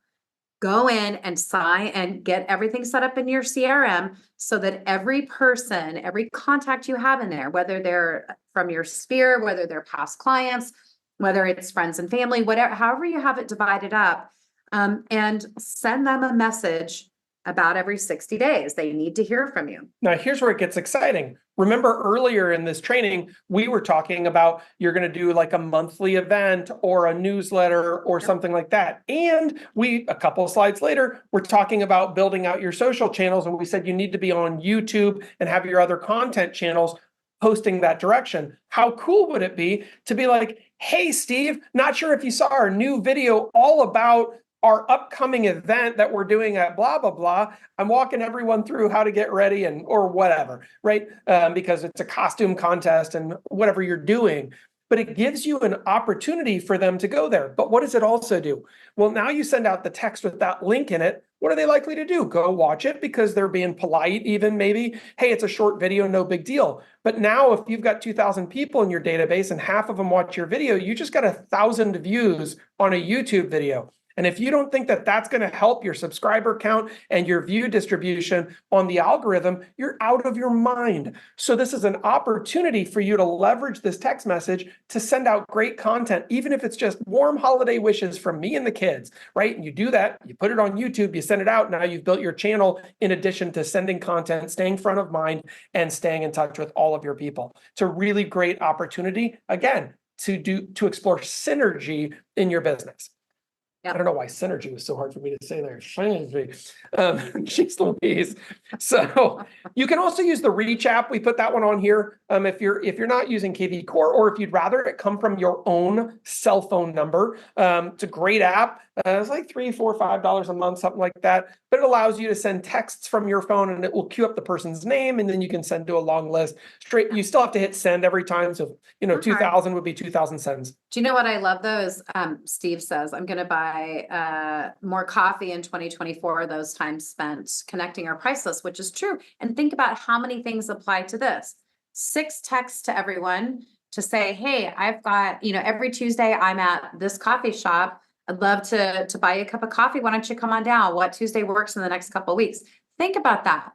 go in and sign and get everything set up in your CRM so that every person, every contact you have in there, whether they're from your sphere, whether they're past clients, whether it's friends and family, whatever, however you have it divided up, and send them a message about every 60 days. They need to hear from you. Now, here's where it gets exciting. Remember earlier in this training, we were talking about you're going to do like a monthly event or a newsletter or something like that. And a couple of slides later, we're talking about building out your social channels. And we said you need to be on YouTube and have your other content channels posting that direction. How cool would it be to be like, hey, Steve, not sure if you saw our new video all about our upcoming event that we're doing at blah, blah, blah. I'm walking everyone through how to get ready or whatever, right? Because it's a costume contest and whatever you're doing. But it gives you an opportunity for them to go there. But what does it also do? Well, now you send out the text with that link in it. What are they likely to do? Go watch it because they're being polite, even maybe. Hey, it's a short video, no big deal. But now if you've got 2,000 people in your database and half of them watch your video, you just got 1,000 views on a YouTube video. And if you don't think that that's going to help your subscriber count and your view distribution on the algorithm, you're out of your mind. So this is an opportunity for you to leverage this text message to send out great content, even if it's just warm holiday wishes from me and the kids, right? And you do that, you put it on YouTube, you send it out. Now you've built your channel in addition to sending content, staying front of mind, and staying in touch with all of your people. It's a really great opportunity, again, to explore synergy in your business. Yep. I don't know why synergy was so hard for me to say there. Synergy. Jeez Louise. So you can also use the Reach app. We put that one on here. If you're not using KV Core, or if you'd rather it come from your own cell phone number, it's a great app. It's like $3, $4, $5 a month, something like that. But it allows you to send texts from your phone, and it will queue up the person's name, and then you can send to a long list. Straight. You still have to hit send every time. So 2,000 would be 2,000 sends. Do you know what I love though is Steve says, I'm going to buy more coffee in 2024, those times spent connecting our price list, which is true. And think about how many things apply to this. 6 texts to everyone to say, hey, I've got, every Tuesday I'm at this coffee shop. I'd love to buy you a cup of coffee. Why don't you come on down? What Tuesday works in the next couple of weeks? Think about that.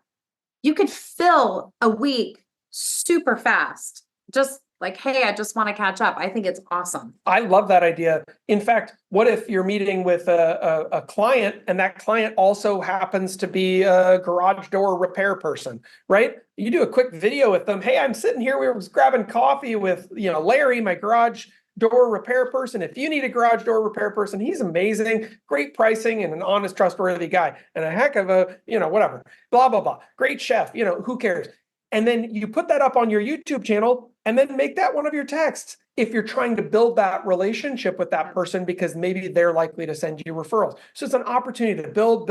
You could fill a week super fast. Just like, hey, I just want to catch up. I think it's awesome. I love that idea. In fact, what if you're meeting with a client and that client also happens to be a garage door repair person, right? You do a quick video with them. Hey, I'm sitting here. We were grabbing coffee with, Larry, my garage door repair person. If you need a garage door repair person, he's amazing, great pricing, and an honest, trustworthy guy, and a heck of a, whatever, blah, blah, blah. Great chef, who cares? And then you put that up on your YouTube channel and then make that one of your texts if you're trying to build that relationship with that person, because maybe they're likely to send you referrals. So it's an opportunity to build.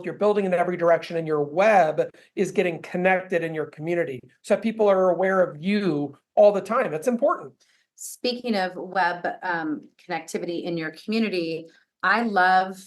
You're building in every direction, and your web is getting connected in your community so that people are aware of you all the time. It's important. Speaking of web connectivity in your community, I love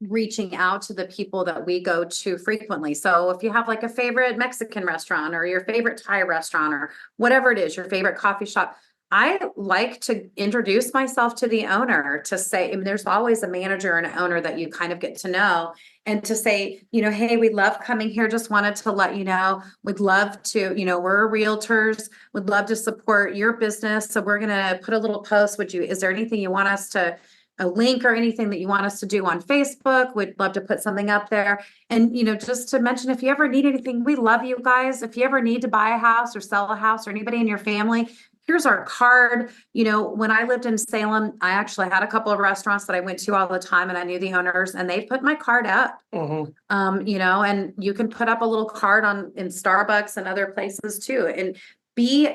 reaching out to the people that we go to frequently. So if you have like a favorite Mexican restaurant or your favorite Thai restaurant or whatever it is, your favorite coffee shop, I like to introduce myself to the owner to say, there's always a manager and an owner that you kind of get to know, and to say, hey, we love coming here. Just wanted to let you know, we'd love to, we're realtors, would love to support your business. So we're going to put a little post. Is there anything you want us to, a link or anything that you want us to do on Facebook? We'd love to put something up there. And, just to mention, if you ever need anything, we love you guys. If you ever need to buy a house or sell a house, or anybody in your family, here's our card. When I lived in Salem, I actually had a couple of restaurants that I went to all the time, and I knew the owners, and they put my card up. And you can put up a little card in Starbucks and other places too, and be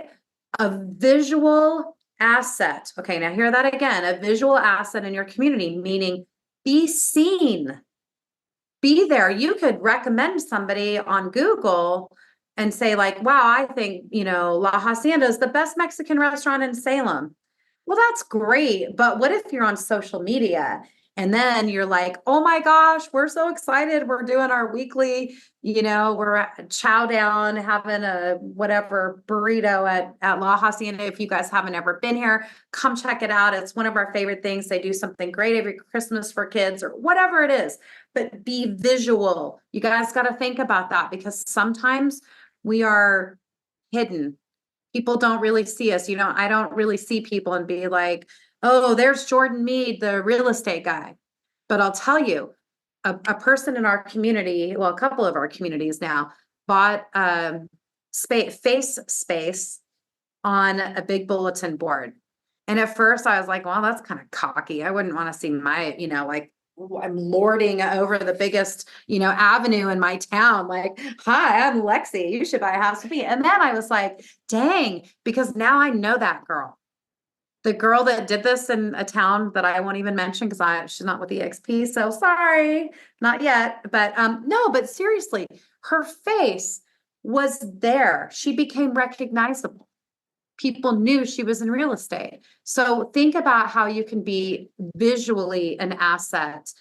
a visual asset. Okay, now hear that again, a visual asset in your community, meaning be seen, be there. You could recommend somebody on Google and say like, wow, I think, La Hacienda is the best Mexican restaurant in Salem. Well, that's great. But what if you're on social media and then you're like, oh my gosh, we're so excited. We're doing our weekly, we're at chow down, having a whatever burrito at La Hacienda. If you guys haven't ever been here, come check it out. It's one of our favorite things. They do something great every Christmas for kids or whatever it is, but be visual. You guys got to think about that, because sometimes we are hidden. People don't really see us. I don't really see people and be like, oh, there's Jordan Mead, the real estate guy. But I'll tell you, a person in our community, well, a couple of our communities now, bought face space on a big bulletin board. And at first I was like, well, that's kind of cocky. I wouldn't want to see my, like, I'm lording over the biggest, avenue in my town. Like, hi, I'm Lexy. You should buy a house with me. And then I was like, dang, because now I know that girl. The girl that did this in a town that I won't even mention because she's not with EXP. So sorry, not yet. But no, but seriously, her face was there. She became recognizable. People knew she was in real estate. So think about how you can be visually an asset.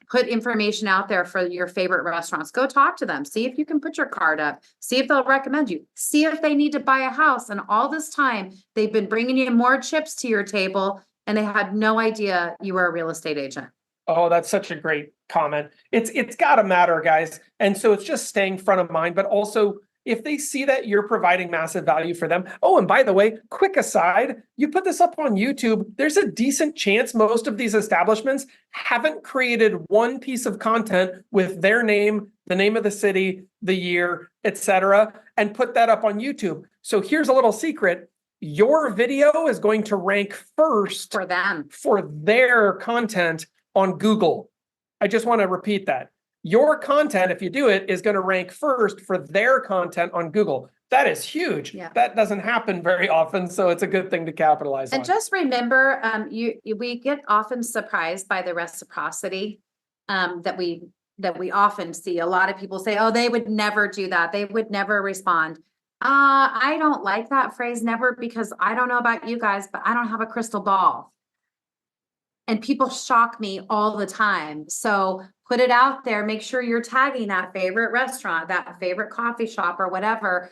Put information out there for your favorite restaurants. Go talk to them. See if you can put your card up. See if they'll recommend you. See if they need to buy a house. And all this time, they've been bringing you more chips to your table, and they had no idea you were a real estate agent. Oh, that's such a great comment. It's got to matter, guys. And so it's just staying front of mind, but also if they see that you're providing massive value for them. Oh, and by the way, quick aside, you put this up on YouTube, there's a decent chance most of these establishments haven't created one piece of content with their name, the name of the city, the year, etc., and put that up on YouTube. So here's a little secret. Your video is going to rank first for them, for their content on Google. I just want to repeat that. Your content, if you do it, is going to rank first for their content on Google. That is huge. Yeah. That doesn't happen very often, so it's a good thing to capitalize on. And just remember, we get often surprised by the reciprocity that we often see. A lot of people say, oh, they would never do that. They would never respond. I don't like that phrase never, because I don't know about you guys, but I don't have a crystal ball. And people shock me all the time. So put it out there. Make sure you're tagging that favorite restaurant, that favorite coffee shop or whatever.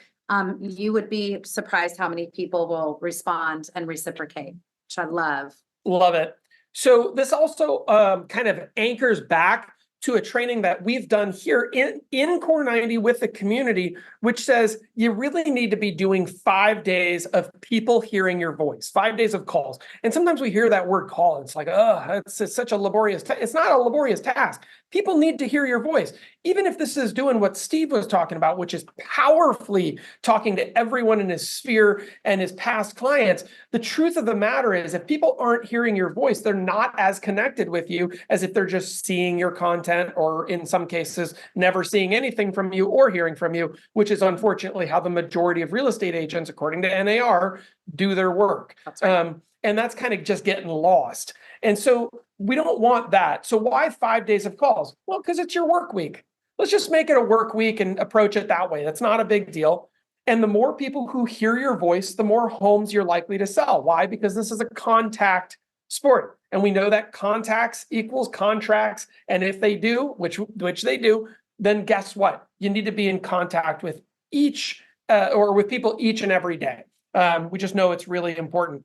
You would be surprised how many people will respond and reciprocate, which I love. Love it. So this also kind of anchors back to a training that we've done here in Core 90 with the community, which says you really need to be doing 5 days of people hearing your voice, 5 days of calls. And sometimes we hear that word call. It's like, oh, it's such a laborious task. It's not a laborious task. People need to hear your voice. Even if this is doing what Steve was talking about, which is powerfully talking to everyone in his sphere and his past clients, the truth of the matter is if people aren't hearing your voice, they're not as connected with you as if they're just seeing your content, or in some cases, never seeing anything from you or hearing from you, which is unfortunately how the majority of real estate agents, according to NAR, do their work. That's right. And that's kind of just getting lost. And so we don't want that. So why 5 days of calls? Well, because it's your work week. Let's just make it a work week and approach it that way. That's not a big deal. And the more people who hear your voice, the more homes you're likely to sell. Why? Because this is a contact sport. And we know that contacts equals contracts. And if they do, which they do, then guess what? You need to be in contact with with people each and every day. We just know it's really important.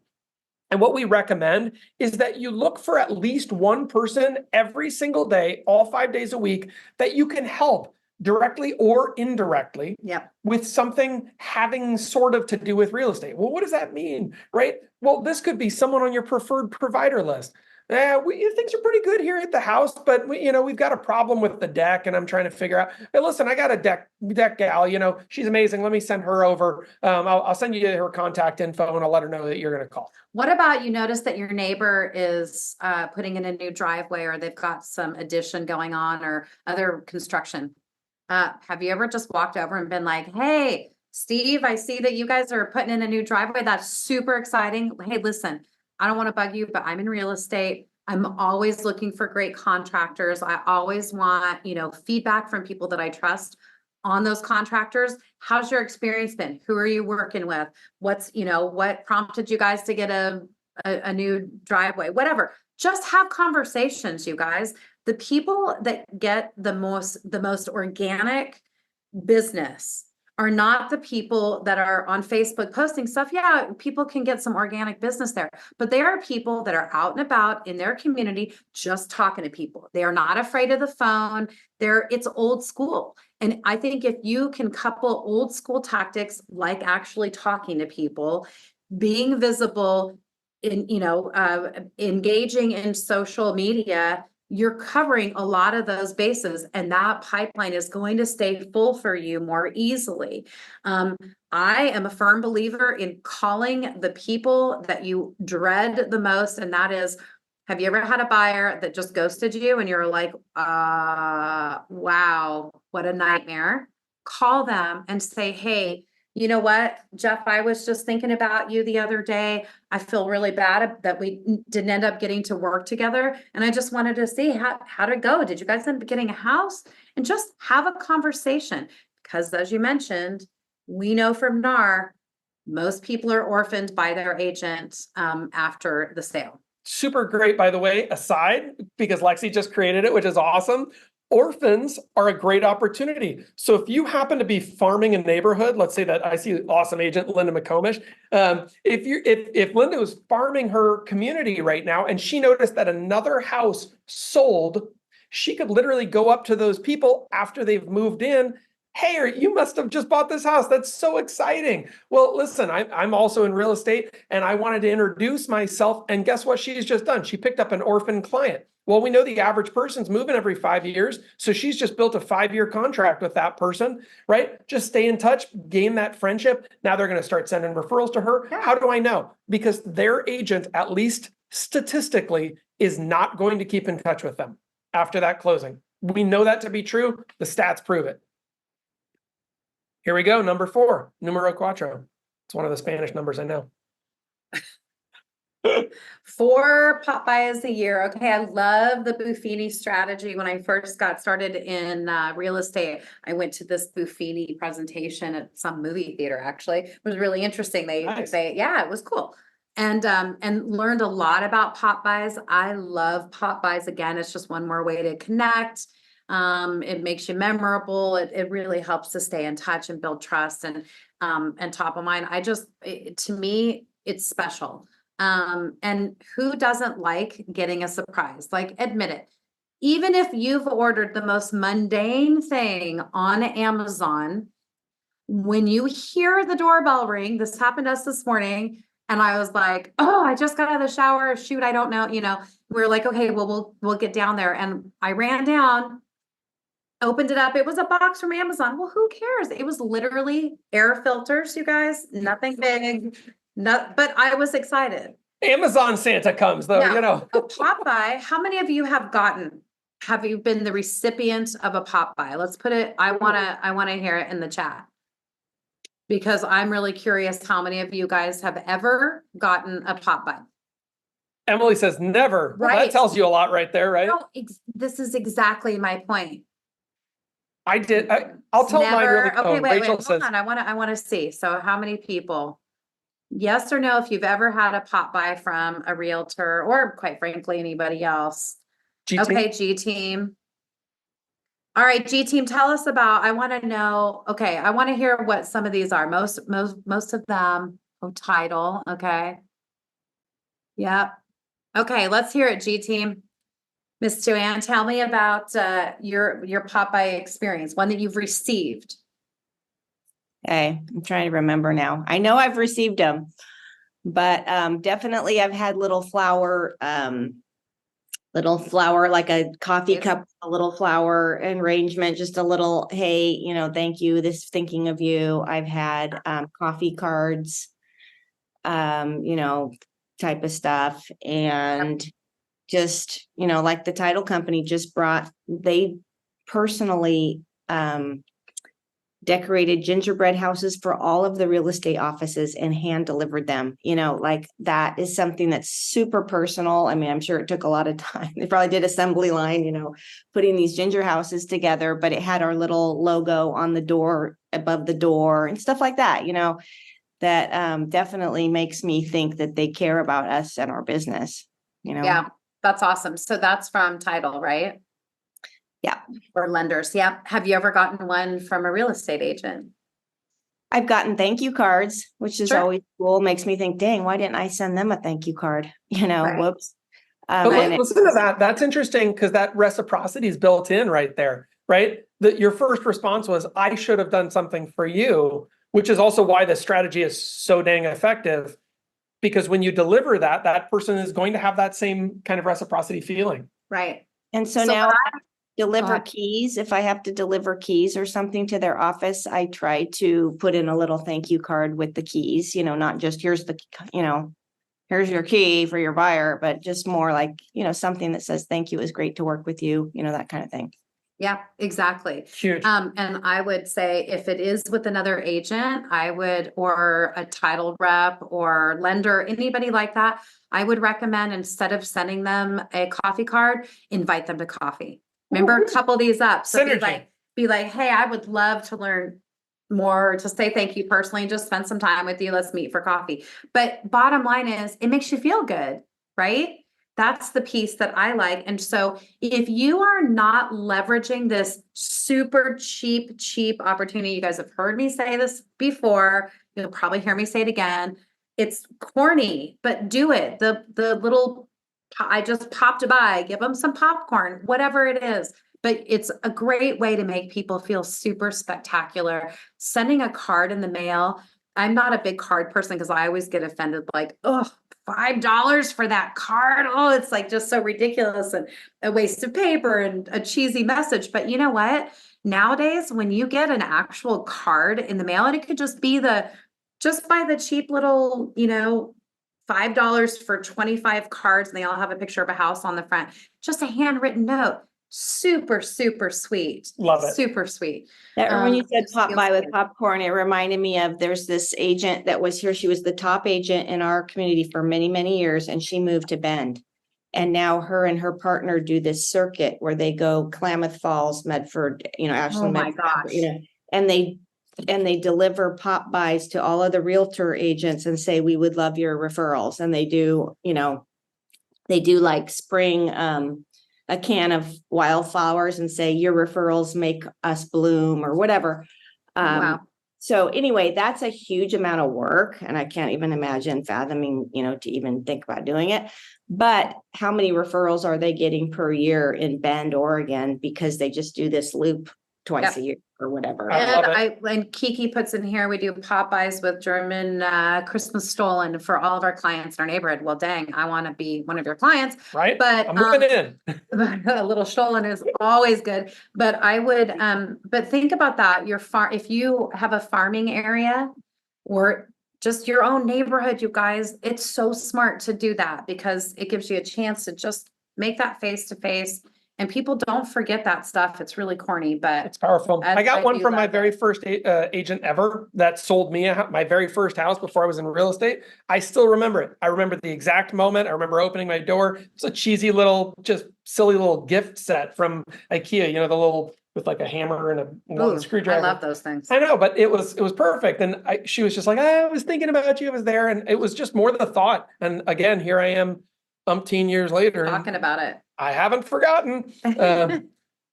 And what we recommend is that you look for at least one person every single day, all 5 days a week, that you can help directly or indirectly with something having sort of to do with real estate. Well, what does that mean, right? Well, this could be someone on your preferred provider list. Things are pretty good here at the house, but we've got a problem with the deck, and I'm trying to figure out. Hey, listen, I got a deck gal. She's amazing. Let me send her over. I'll send you her contact info, and I'll let her know that you're going to call. What about you notice that your neighbor is putting in a new driveway, or they've got some addition going on, or other construction? Have you ever just walked over and been like, hey, Steve, I see that you guys are putting in a new driveway. That's super exciting. Hey, listen, I don't want to bug you, but I'm in real estate. I'm always looking for great contractors. I always want, feedback from people that I trust on those contractors. How's your experience been? Who are you working with? What prompted you guys to get a new driveway? Whatever. Just have conversations, you guys. The people that get the most organic business are not the people that are on Facebook posting stuff. Yeah, people can get some organic business there, but they are people that are out and about in their community, just talking to people. They are not afraid of the phone. It's old school. And I think if you can couple old school tactics, like actually talking to people, being visible, engaging in social media, you're covering a lot of those bases, and that pipeline is going to stay full for you more easily. I am a firm believer in calling the people that you dread the most, and that is, have you ever had a buyer that just ghosted you and you're like, wow, what a nightmare? Call them and say, hey, you know what, Jeff, I was just thinking about you the other day. I feel really bad that we didn't end up getting to work together. And I just wanted to see how'd it go? Did you guys end up getting a house? And just have a conversation. Because as you mentioned, we know from NAR, most people are orphaned by their agent after the sale. Super great, by the way, aside, because Lexy just created it, which is awesome. Orphans are a great opportunity. So if you happen to be farming a neighborhood, let's say that I see awesome agent Linda McComish. If Linda was farming her community right now and she noticed that another house sold, she could literally go up to those people after they've moved in. Hey, you must have just bought this house. That's so exciting. Well, listen, I'm also in real estate, and I wanted to introduce myself. And guess what she's just done? She picked up an orphan client. Well, we know the average person's moving every 5 years. So she's just built a 5-year contract with that person, right? Just stay in touch, gain that friendship. Now they're going to start sending referrals to her. Yeah. How do I know? Because their agent, at least statistically, is not going to keep in touch with them after that closing. We know that to be true. The stats prove it. Here we go. Number 4, numero cuatro. It's one of the Spanish numbers I know. 4 pop-bys a year. Okay, I love the Buffini strategy. When I first got started in real estate, I went to this Buffini presentation at some movie theater. Actually, it was really interesting. Nice. Yeah, it was cool, and learned a lot about pop-bys. I love pop-bys. Again, it's just one more way to connect. It makes you memorable. It really helps to stay in touch and build trust and top of mind. To me, it's special. And who doesn't like getting a surprise? Like, admit it. Even if you've ordered the most mundane thing on Amazon, when you hear the doorbell ring, this happened to us this morning, and I was like, oh, I just got out of the shower. Shoot, I don't know. We're like, okay, well, we'll get down there. And I ran down, opened it up. It was a box from Amazon. Well, who cares? It was literally air filters, you guys. Nothing big. But I was excited. Amazon Santa comes though, A pop-by. How many of you have you been the recipient of a pop-by? Let's put it, I wanna hear it in the chat. Because I'm really curious how many of you guys have ever gotten a pop-by. Emily says never. Right. Well, that tells you a lot right there, right? No, this is exactly my point. I did. I'll tell mine really. Okay, wait, hold on. I want to see. So how many people? Yes or no, if you've ever had a pop-by from a realtor, or quite frankly, anybody else. Okay, G team. All right, G team, tell us about, I want to know, okay, I want to hear what some of these are. Most of them, title, okay. Yep. Okay, let's hear it, G team. Miss Joanne, tell me about your pop-by experience, one that you've received. Okay, I'm trying to remember now. I know I've received them, but definitely I've had little flower little flower, like a coffee Yes. cup, a little flower arrangement, just a little, hey, thank you, this thinking of you. I've had coffee cards, type of stuff. And just, like the title company just they personally decorated gingerbread houses for all of the real estate offices and hand delivered them. Like that is something that's super personal. I mean, I'm sure it took a lot of time. They probably did assembly line, putting these ginger houses together, but it had our little logo on the door, above the door and stuff like that, that definitely makes me think that they care about us and our business, Yeah, that's awesome. So that's from title, right? Yeah. Or lenders. Yeah. Have you ever gotten one from a real estate agent? I've gotten thank you cards, which is Sure. always cool. Makes me think, dang, why didn't I send them a thank you card? Right. Whoops. But And listen to that. That's interesting because that reciprocity is built in right there, right? That your first response was, I should have done something for you, which is also why this strategy is so dang effective. Because when you deliver that, that person is going to have that same kind of reciprocity feeling. Right. And so So now what I deliver keys. If I have to deliver keys or something to their office, I try to put in a little thank you card with the keys, not just here's here's your key for your buyer, but just more like, something that says, thank you, it was great to work with you, that kind of thing. Yeah, exactly. Huge. And I would say if it is with another agent, or a title rep or lender, anybody like that, I would recommend instead of sending them a coffee card, invite them to coffee. Remember, couple these up. So Synergy. be like, hey, I would love to learn more, to say thank you personally, just spend some time with you. Let's meet for coffee. But bottom line is it makes you feel good, right? That's the piece that I like. And so if you are not leveraging this super cheap opportunity, you guys have heard me say this before, you'll probably hear me say it again. It's corny, but do it. The little, I just popped by, give them some popcorn, whatever it is. But it's a great way to make people feel super spectacular. Sending a card in the mail. I'm not a big card person because I always get offended, like, oh, $5 for that card. Oh, it's like just so ridiculous and a waste of paper and a cheesy message. But you know what? Nowadays, when you get an actual card in the mail, and it could just be just buy the cheap little, $5 for 25 cards, and they all have a picture of a house on the front, just a handwritten note. Super, super sweet. Love it. Super sweet. That when you said just pop feels by with good. popcorn, it reminded me of there's this agent that was here. She was the top agent in our community for many, many years, and she moved to Bend. And now her and her partner do this circuit where they go Klamath Falls, Medford, Ashland, Oh my Medford, gosh. and they deliver pop buys to all of the realtor agents and say, we would love your referrals. And they do like spring, a can of wildflowers and say your referrals make us bloom or whatever. Wow. So anyway, that's a huge amount of work, and I can't even imagine fathoming, to even think about doing it. But how many referrals are they getting per year in Bend, Oregon, because they just do this loop twice a year or whatever? I love it. And Kiki puts in here, we do Popeyes with German Christmas stolen for all of our clients in our neighborhood. Well, dang, I want to be one of your clients, Right? but I'm moving in. a little stolen is always good. But I would, but think about that. If you have a farming area or just your own neighborhood, you guys, it's so smart to do that because it gives you a chance to just make that face to face. And people don't forget that stuff. It's really corny, but It's powerful. I got one do from my love very it. first agent ever that sold me my very first house before I was in real estate. I still remember it. I remember the exact moment. I remember opening my door. It's a cheesy little, just silly little gift set from IKEA, the little with like a hammer and a one Ooh, screwdriver. I love those things. I know, but it was perfect. And she was just like, I was thinking about you. I was there. And it was just more the thought. And again, here I am umpteen years later. Talking about it. I haven't forgotten.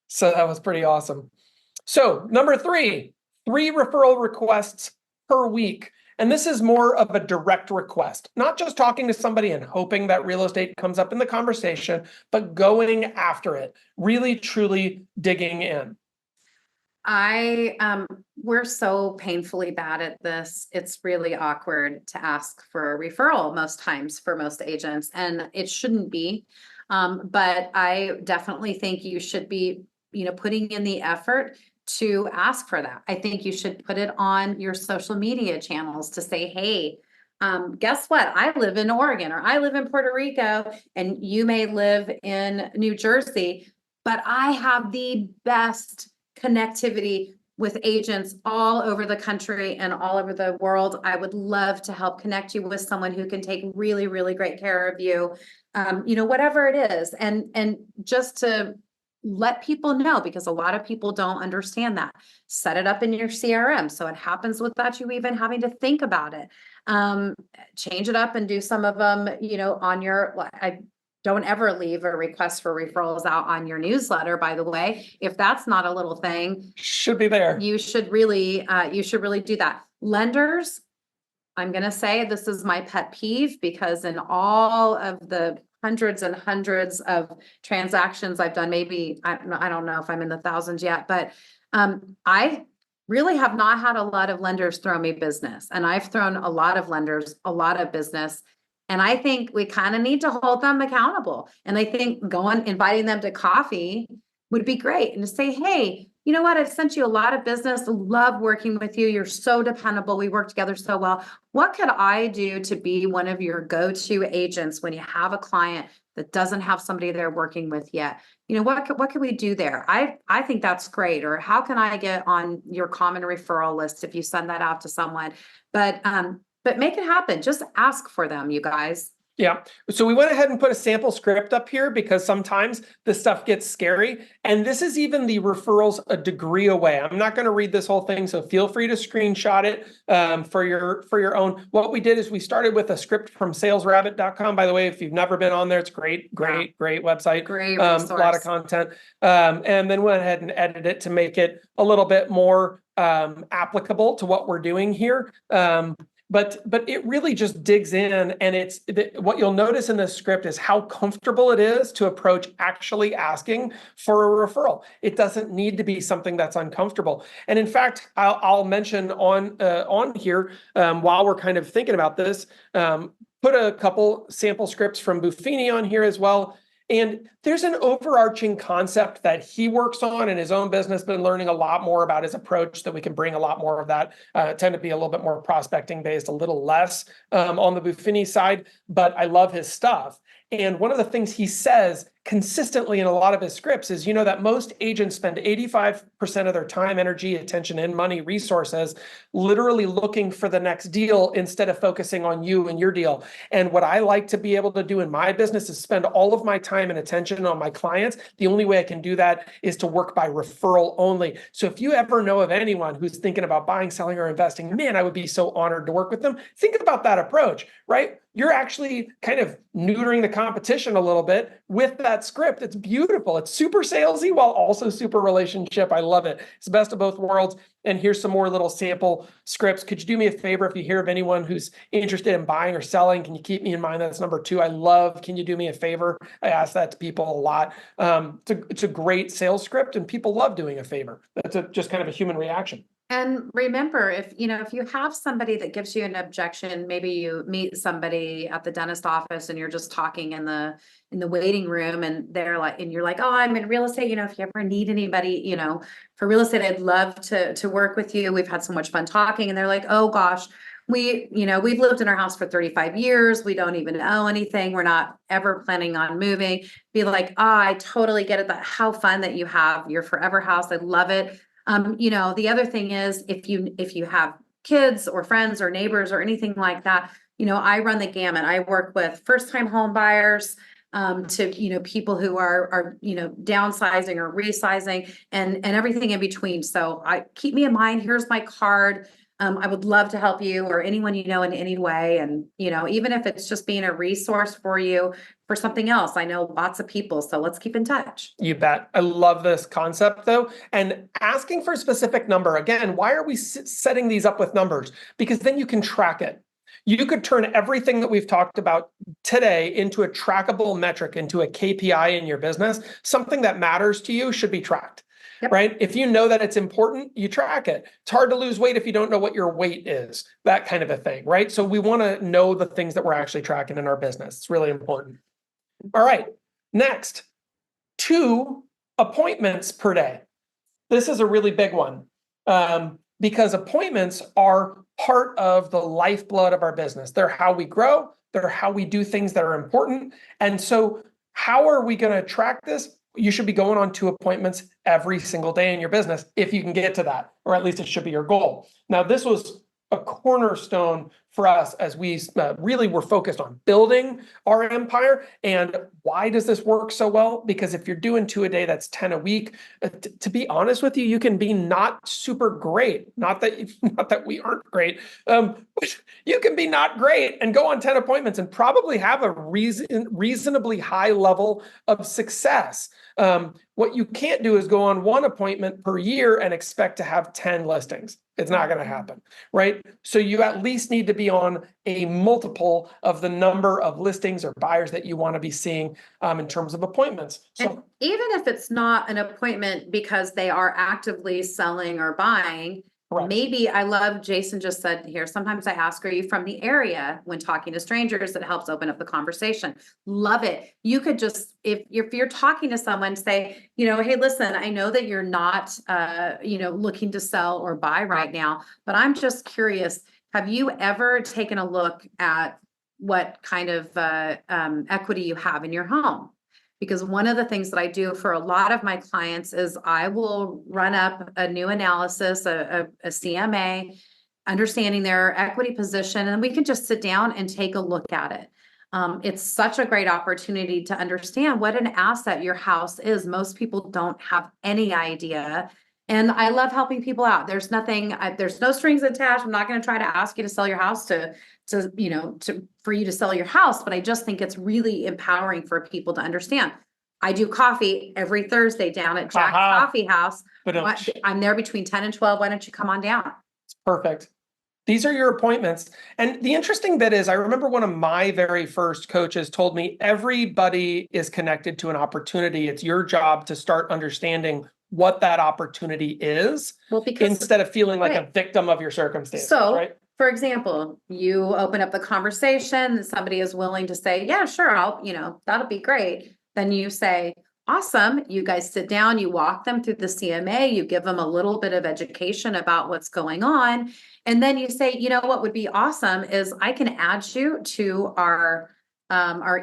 So that was pretty awesome. So number three referral requests per week. And this is more of a direct request, not just talking to somebody and hoping that real estate comes up in the conversation, but going after it, really, truly digging in. We're so painfully bad at this. It's really awkward to ask for a referral most times for most agents, and it shouldn't be. But I definitely think you should be, putting in the effort to ask for that. I think you should put it on your social media channels to say, hey, guess what? I live in Oregon or I live in Puerto Rico and you may live in New Jersey, but I have the best connectivity with agents all over the country and all over the world. I would love to help connect you with someone who can take really, really great care of you. Whatever it is. And just to let people know, because a lot of people don't understand that. Set it up in your CRM so it happens without you even having to think about it. Change it up and do some of them, on your, I don't ever leave a request for referrals out on your newsletter, by the way. If that's not a little thing, Should be there. you should really do that. Lenders, I'm going to say this is my pet peeve because in all of the hundreds and hundreds of transactions I've done, maybe, I don't know if I'm in the thousands yet, but I really have not had a lot of lenders throw me business. And I've thrown a lot of lenders a lot of business. And I think we kind of need to hold them accountable. And I think inviting them to coffee would be great. And to say, hey, you know what? I've sent you a lot of business. Love working with you. You're so dependable. We work together so well. What could I do to be one of your go-to agents when you have a client that doesn't have somebody they're working with yet? What can we do there? I think that's great. Or how can I get on your common referral list if you send that out to someone? But make it happen. Just ask for them, you guys. Yeah. So we went ahead and put a sample script up here because sometimes this stuff gets scary. And this is even the referrals a degree away. I'm not going to read this whole thing, so feel free to screenshot it for your own. What we did is we started with a script from salesrabbit.com. By the way, if you've never been on there, it's great website. Great A resource. lot of content. And then went ahead and edited it to make it a little bit more applicable to what we're doing here. But it really just digs in, and what you'll notice in this script is how comfortable it is to approach actually asking for a referral. It doesn't need to be something that's uncomfortable. And in fact, I'll mention on here while we're kind of thinking about this, put a couple sample scripts from Buffini on here as well. And there's an overarching concept that he works on in his own business, been learning a lot more about his approach that we can bring a lot more of that, tend to be a little bit more prospecting based, a little less on the Buffini side, but I love his stuff. And one of the things he says consistently in a lot of his scripts is, that most agents spend 85% of their time, energy, attention, and money, resources, literally looking for the next deal instead of focusing on you and your deal. And what I like to be able to do in my business is spend all of my time and attention on my clients. The only way I can do that is to work by referral only. So if you ever know of anyone who's thinking about buying, selling, or investing, man, I would be so honored to work with them. Think about that approach, right? You're actually kind of neutering the competition a little bit with that script. It's beautiful. It's super salesy while also super relationship. I love it. It's the best of both worlds. And here's some more little sample scripts. Could you do me a favor if you hear of anyone who's interested in buying or selling? Can you keep me in mind? That's number 2. I love, can you do me a favor? I ask that to people a lot. It's a great sales script and people love doing a favor. That's just kind of a human reaction. And remember, if you have somebody that gives you an objection, maybe you meet somebody at the dentist office and you're just talking in the waiting room and they're like, and you're like, oh, I'm in real estate. If you ever need anybody, for real estate, I'd love to work with you. We've had so much fun talking. And they're like, oh gosh, we've lived in our house for 35 years. We don't even owe anything. We're not ever planning on moving. Be like, oh, I totally get it. How fun that you have your forever house. I love it. The other thing is if you have kids or friends or neighbors or anything like that, I run the gamut. I work with first-time home buyers, to, people who are downsizing or resizing and everything in between. So keep me in mind. Here's my card. I would love to help you or anyone in any way. And, even if it's just being a resource for you for something else, I know lots of people. So let's keep in touch. You bet. I love this concept though. And asking for a specific number, again, why are we setting these up with numbers? Because then you can track it. You could turn everything that we've talked about today into a trackable metric, into a KPI in your business. Something that matters to you should be tracked. Yep. Right? If you know that it's important, you track it. It's hard to lose weight if you don't know what your weight is, that kind of a thing, right? So we want to know the things that we're actually tracking in our business. It's really important. All right. Next, 2 appointments per day. This is a really big one because appointments are part of the lifeblood of our business. They're how we grow. They're how we do things that are important. And so how are we going to track this? You should be going on 2 appointments every single day in your business if you can get to that, or at least it should be your goal. Now, this was a cornerstone for us as we really were focused on building our empire. And why does this work so well? Because if you're doing 2 a day, that's 10 a week. To be honest with you, you can be not super great. Not that we aren't great. But you can be not great and go on 10 appointments and probably have a reasonably high level of success. What you can't do is go on 1 appointment per year and expect to have 10 listings. It's not going to happen, right? So you at least need to be on a multiple of the number of listings or buyers that you want to be seeing in terms of appointments. So And even if it's not an appointment because they are actively selling or buying, correct. maybe I love Jason just said here, sometimes I ask, are you from the area? When talking to strangers, it helps open up the conversation. Love it. You could just, if you're talking to someone, say, hey, listen, I know that you're not, looking to sell or buy right now, but I'm just curious. Have you ever taken a look at what kind of equity you have in your home? Because one of the things that I do for a lot of my clients is I will run up a new analysis, a CMA, understanding their equity position, and we can just sit down and take a look at it. It's such a great opportunity to understand what an asset your house is. Most people don't have any idea. And I love helping people out. There's there's no strings attached. I'm not going to try to ask you to sell your house for you to sell your house, but I just think it's really empowering for people to understand. I do coffee every Thursday down at Jack's Coffee House. I'm there between 10 and 12. Why don't you come on down? It's perfect. These are your appointments. And the interesting bit is, I remember one of my very first coaches told me, everybody is connected to an opportunity. It's your job to start understanding what that opportunity is, instead of feeling like a victim of your circumstances. So, right? For example, you open up the conversation, somebody is willing to say, yeah, sure, that'll be great. Then you say, awesome. You guys sit down, you walk them through the CMA, you give them a little bit of education about what's going on. And then you say, what would be awesome is I can add you to our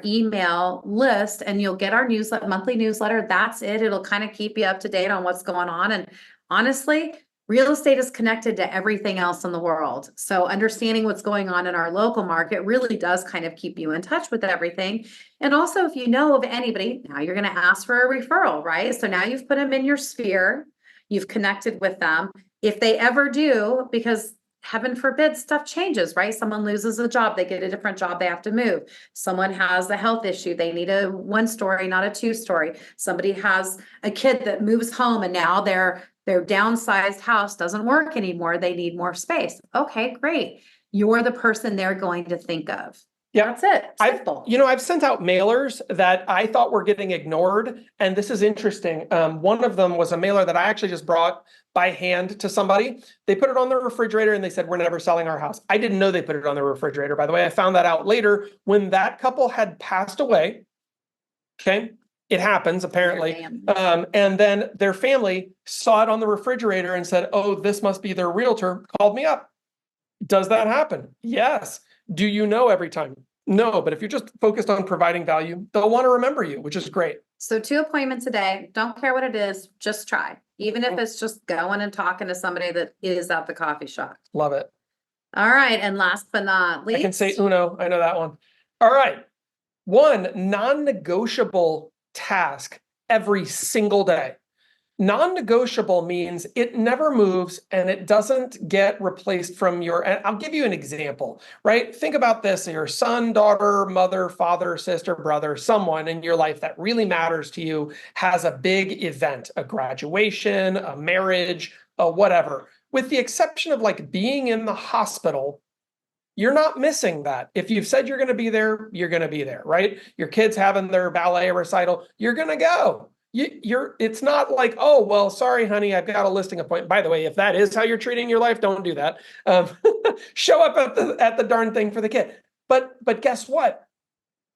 email list, and you'll get our monthly newsletter. That's it. It'll kind of keep you up to date on what's going on. And honestly, real estate is connected to everything else in the world. So understanding what's going on in our local market really does kind of keep you in touch with everything. And also, if you know of anybody, now you're going to ask for a referral, right? So now you've put them in your sphere, you've connected with them. If they ever do, because heaven forbid stuff changes, right? Someone loses a job, they get a different job, they have to move. Someone has a health issue, they need a 1-story, not a 2-story. Somebody has a kid that moves home and now their downsized house doesn't work anymore. They need more space. Okay, great. You're the person they're going to think of. Yeah, that's it. Simple. I've sent out mailers that I thought were getting ignored. And this is interesting. One of them was a mailer that I actually just brought by hand to somebody. They put it on their refrigerator and they said, we're never selling our house. I didn't know they put it on their refrigerator. By the way, I found that out later when that couple had passed away. Okay. It happens, apparently. And then their family saw it on the refrigerator and said, oh, this must be their realtor, called me up. Does that happen? Yes. Do you know every time? No, but if you're just focused on providing value, they'll want to remember you, which is great. So 2 appointments a day, don't care what it is, just try. Even if it's just going and talking to somebody that is at the coffee shop. Love it. All right. And last but not least. I can say uno. I know that one. All right. 1 non-negotiable task every single day. Non-negotiable means it never moves and it doesn't get replaced from and I'll give you an example, right? Think about this: your son, daughter, mother, father, sister, brother, someone in your life that really matters to you has a big event, a graduation, a marriage, a whatever. With the exception of like being in the hospital, you're not missing that. If you've said you're going to be there, you're going to be there, right? Your kid's having their ballet recital, you're going to go. It's not like, oh, well, sorry, honey, I've got a listing appointment. By the way, if that is how you're treating your life, don't do that. Show up at the darn thing for the kid. But guess what?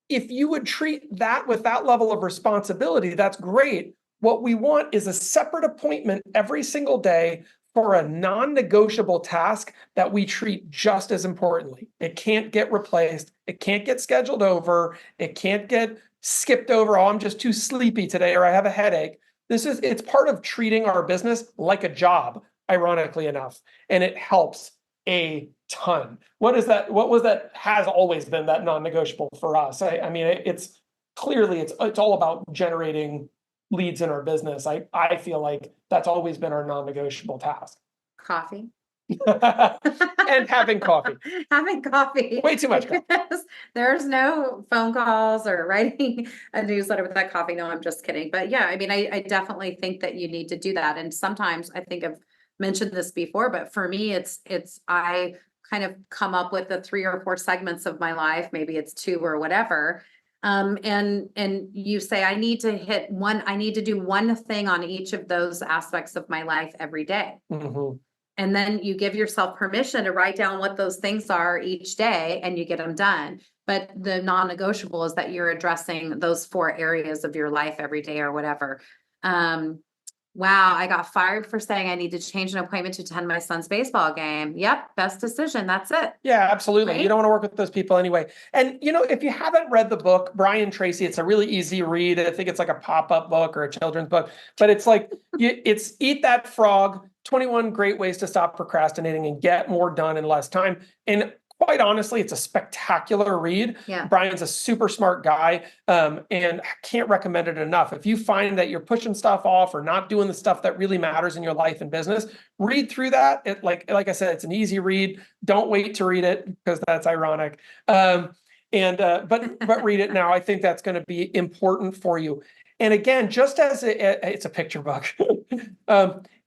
if you would treat that with that level of responsibility, that's great. What we want is a separate appointment every single day for a non-negotiable task that we treat just as importantly. It can't get replaced. It can't get scheduled over. It can't get skipped over. Oh, I'm just too sleepy today, or I have a headache. It's part of treating our business like a job, ironically enough, and it helps a ton. What is that? What was that? Has always been that non-negotiable for us. I mean, it's clearly it's all about generating leads in our business. I feel like that's always been our non-negotiable task. Coffee. And having coffee. Having coffee. Way too much coffee. Because there's no phone calls or writing a newsletter with that coffee. No, I'm just kidding. But yeah, I mean, I definitely think that you need to do that. And sometimes I think I've mentioned this before, but for me, I kind of come up with the 3 or 4 segments of my life. Maybe it's 2 or whatever. And you say, I need to do one thing on each of those aspects of my life every day. Mhm. And then you give yourself permission to write down what those things are each day and you get them done. But the non-negotiable is that you're addressing those 4 areas of your life every day or whatever. Wow, I got fired for saying I need to change an appointment to attend my son's baseball game. Yep, best decision. That's it. Yeah, absolutely. Right? You don't want to work with those people anyway. And if you haven't read the book, Brian Tracy, it's a really easy read. I think it's like a pop-up book or a children's book, but it's like it's Eat That Frog, 21 Great Ways to Stop Procrastinating and Get More Done in Less Time. And quite honestly, it's a spectacular read. Yeah. Brian's a super smart guy, and I can't recommend it enough. If you find that you're pushing stuff off or not doing the stuff that really matters in your life and business, read through that. It like I said, it's an easy read. Don't wait to read it because that's ironic. But read it now. I think that's going to be important for you. And again, just as it's a picture book.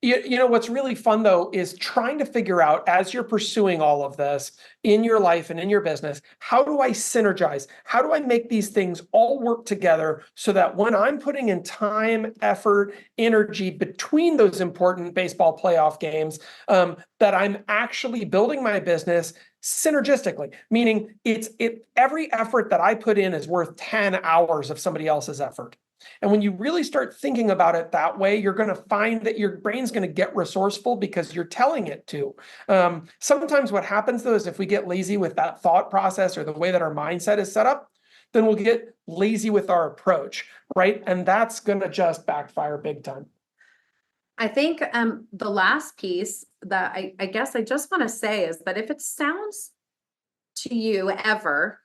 What's really fun though is trying to figure out, as you're pursuing all of this in your life and in your business, how do I synergize? How do I make these things all work together so that when I'm putting in time, effort, energy between those important baseball playoff games, that I'm actually building my business synergistically, meaning every effort that I put in is worth 10 hours of somebody else's effort. And when you really start thinking about it that way, you're going to find that your brain's going to get resourceful because you're telling it to. Sometimes what happens though is if we get lazy with that thought process or the way that our mindset is set up, then we'll get lazy with our approach, right? And that's going to just backfire big time. I think the last piece that I guess I just want to say is that if it sounds to you ever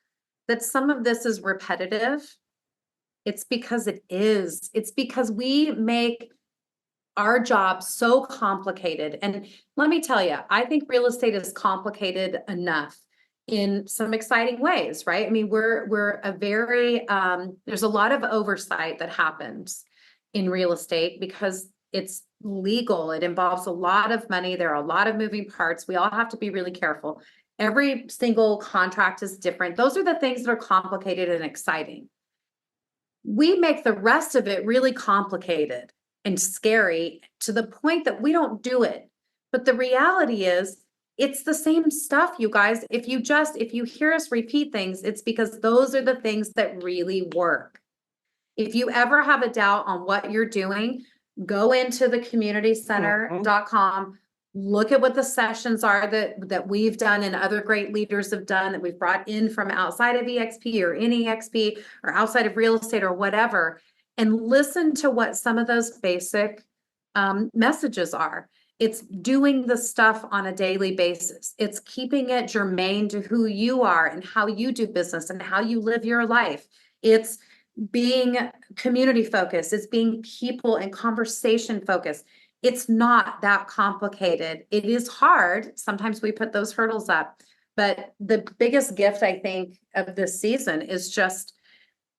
that some of this is repetitive, it's because it is. It's because we make our job so complicated. And let me tell you, I think real estate is complicated enough in some exciting ways, right? I mean, we're a very, there's a lot of oversight that happens in real estate because it's legal. It involves a lot of money. There are a lot of moving parts. We all have to be really careful. Every single contract is different. Those are the things that are complicated and exciting. We make the rest of it really complicated and scary to the point that we don't do it. But the reality is it's the same stuff, you guys. If you hear us repeat things, it's because those are the things that really work. If you ever have a doubt on what you're doing, go into the communitycenter.com. Look at what the sessions are that we've done and other great leaders have done that we've brought in from outside of EXP or in EXP or outside of real estate or whatever, and listen to what some of those basic messages are. It's doing the stuff on a daily basis. It's keeping it germane to who you are and how you do business and how you live your life. It's being community focused. It's being people and conversation focused. It's not that complicated. It is hard. Sometimes we put those hurdles up, but the biggest gift I think of this season is just,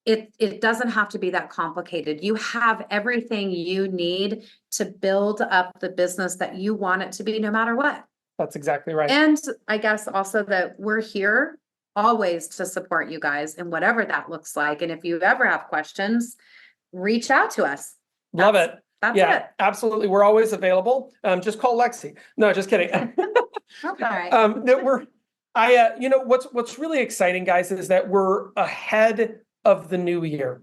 it doesn't have to be that complicated. You have everything you need to build up the business that you want it to be no matter what. That's exactly right. And I guess also that we're here always to support you guys in whatever that looks like. And if you ever have questions, reach out to us. Love it. That's yeah, it. absolutely. We're always available. Just call Lexy. No, just kidding. Okay. What's really exciting, guys, is that we're ahead of the new year.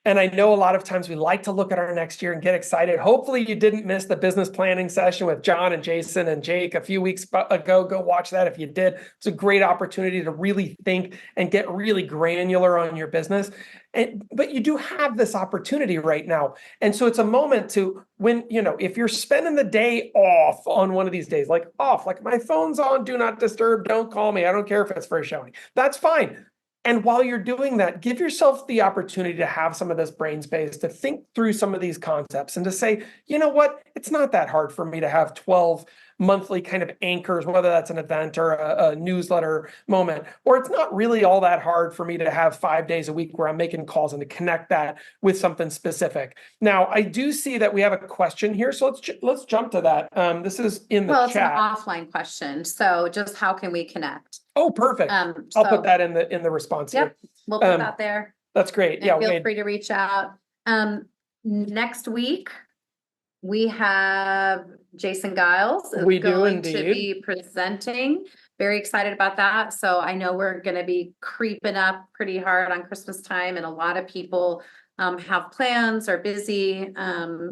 And I know a lot of times we like to look at our next year and get excited. Hopefully you didn't miss the business planning session with John and Jason and Jake a few weeks ago. Go watch that if you did. It's a great opportunity to really think and get really granular on your business. But you do have this opportunity right now. And so it's a moment to when, if you're spending the day off on one of these days, like my phone's on, do not disturb, don't call me. I don't care if it's for a showing. That's fine. And while you're doing that, give yourself the opportunity to have some of this brain space, to think through some of these concepts and to say, you know what, it's not that hard for me to have 12 monthly kind of anchors, whether that's an event or a newsletter moment, or it's not really all that hard for me to have 5 days a week where I'm making calls and to connect that with something specific. Now, I do see that we have a question here, so let's jump to that. This is in the chat. It's an offline question. So just how can we connect? Oh, perfect. I'll put that in the response here. Yep, we'll put that there. That's great. And Yeah, feel free to reach out. Next week, we have Jason Giles is going to be presenting. Very excited about that. So I know we're going to be creeping up pretty hard on Christmas time, and a lot of people have plans, are busy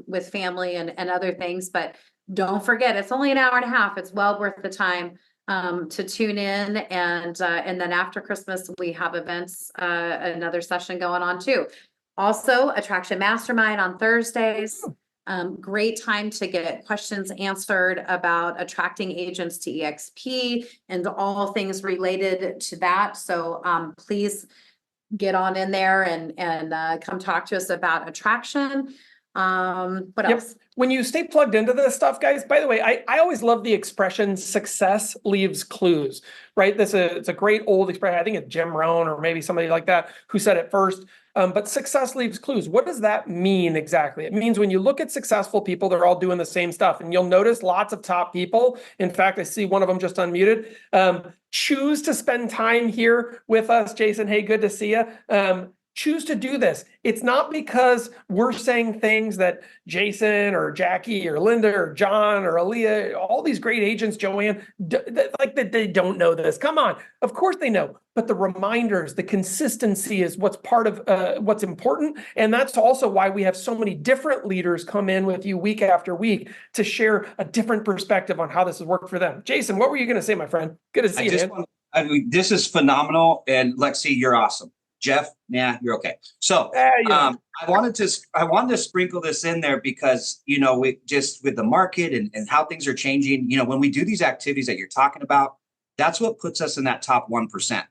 with family and other things. But don't forget, it's only an hour and a half. It's well worth the time to tune in. And then after Christmas, we have events, another session going on too. Also, Attraction Mastermind on Thursdays. Great time to get questions answered about attracting agents to EXP and all things related to that. So please get on in there and come talk to us about attraction. What else? When you stay plugged into this stuff, guys, by the way, I always love the expression success leaves clues, right? It's a great old expression. I think it's Jim Rohn or maybe somebody like that who said it first. But success leaves clues. What does that mean exactly? It means when you look at successful people, they're all doing the same stuff. And you'll notice lots of top people. In fact, I see one of them just unmuted. Choose to spend time here with us. Jason, hey, good to see you. Choose to do this. It's not because we're saying things that Jason or Jackie or Linda or John or Aaliyah, all these great agents, Joanne, like that they don't know this. Come on. Of course they know. But the reminders, the consistency is what's part of what's important. And that's also why we have so many different leaders come in with you week after week to share a different perspective on how this has worked for them. Jason, what were you going to say, my friend? Good to see you, man. This is phenomenal. And Lexy, you're awesome. Jeff, you're okay. So I wanted to sprinkle this in there because, we just with the market and how things are changing, when we do these activities that you're talking about, that's what puts us in that top 1%.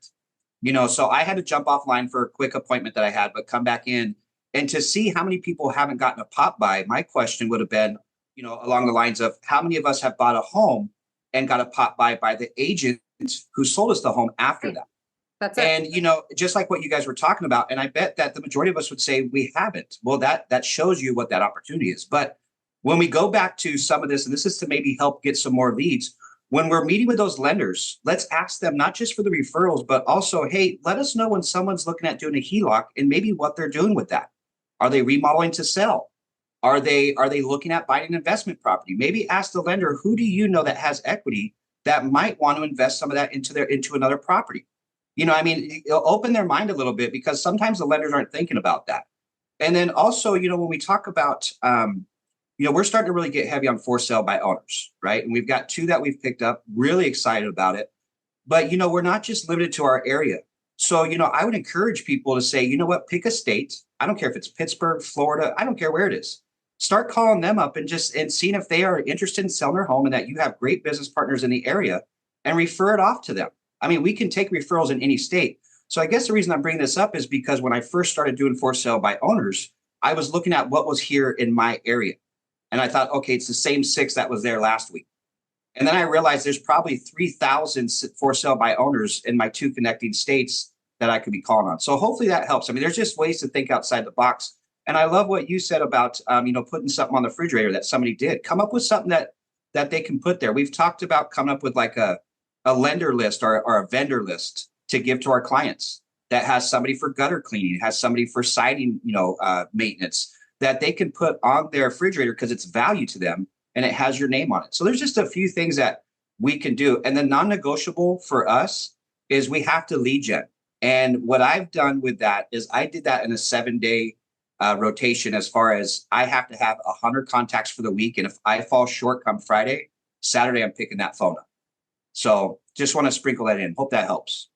So I had to jump offline for a quick appointment that I had, but come back in and to see how many people haven't gotten a pop by. My question would have been, along the lines of how many of us have bought a home and got a pop by the agent who sold us the home after that. That's it. And, just like what you guys were talking about, and I bet that the majority of us would say we haven't. Well, that shows you what that opportunity is. But when we go back to some of this, and this is to maybe help get some more leads, when we're meeting with those lenders, let's ask them not just for the referrals, but also, hey, let us know when someone's looking at doing a HELOC and maybe what they're doing with that. Are they remodeling to sell? Are they looking at buying an investment property? Maybe ask the lender, who do you know that has equity that might want to invest some of that into another property? Open their mind a little bit because sometimes the lenders aren't thinking about that. And then also, when we talk about, we're starting to really get heavy on for sale by owners, right? And we've got 2 that we've picked up, really excited about it. But, we're not just limited to our area. So, I would encourage people to say, you know what, pick a state. I don't care if it's Pittsburgh, Florida, I don't care where it is. Start calling them up and seeing if they are interested in selling their home and that you have great business partners in the area and refer it off to them. We can take referrals in any state. So I guess the reason I'm bringing this up is because when I first started doing for sale by owners, I was looking at what was here in my area. And I thought, okay, it's the same 6 that was there last week. And then I realized there's probably 3,000 for sale by owners in my 2 connecting states that I could be calling on. So hopefully that helps. There's just ways to think outside the box. And I love what you said about, putting something on the refrigerator that somebody did. Come up with something that they can put there. We've talked about coming up with like a lender list or a vendor list to give to our clients that has somebody for gutter cleaning, has somebody for siding, maintenance that they can put on their refrigerator because it's value to them and it has your name on it. So there's just a few things that we can do. And the non-negotiable for us is we have to lead gen. And what I've done with that is I did that in a 7-day rotation, as far as I have to have 100 contacts for the week. And if I fall short come Friday, Saturday, I'm picking that phone up. So just want to sprinkle that in. Hope that helps.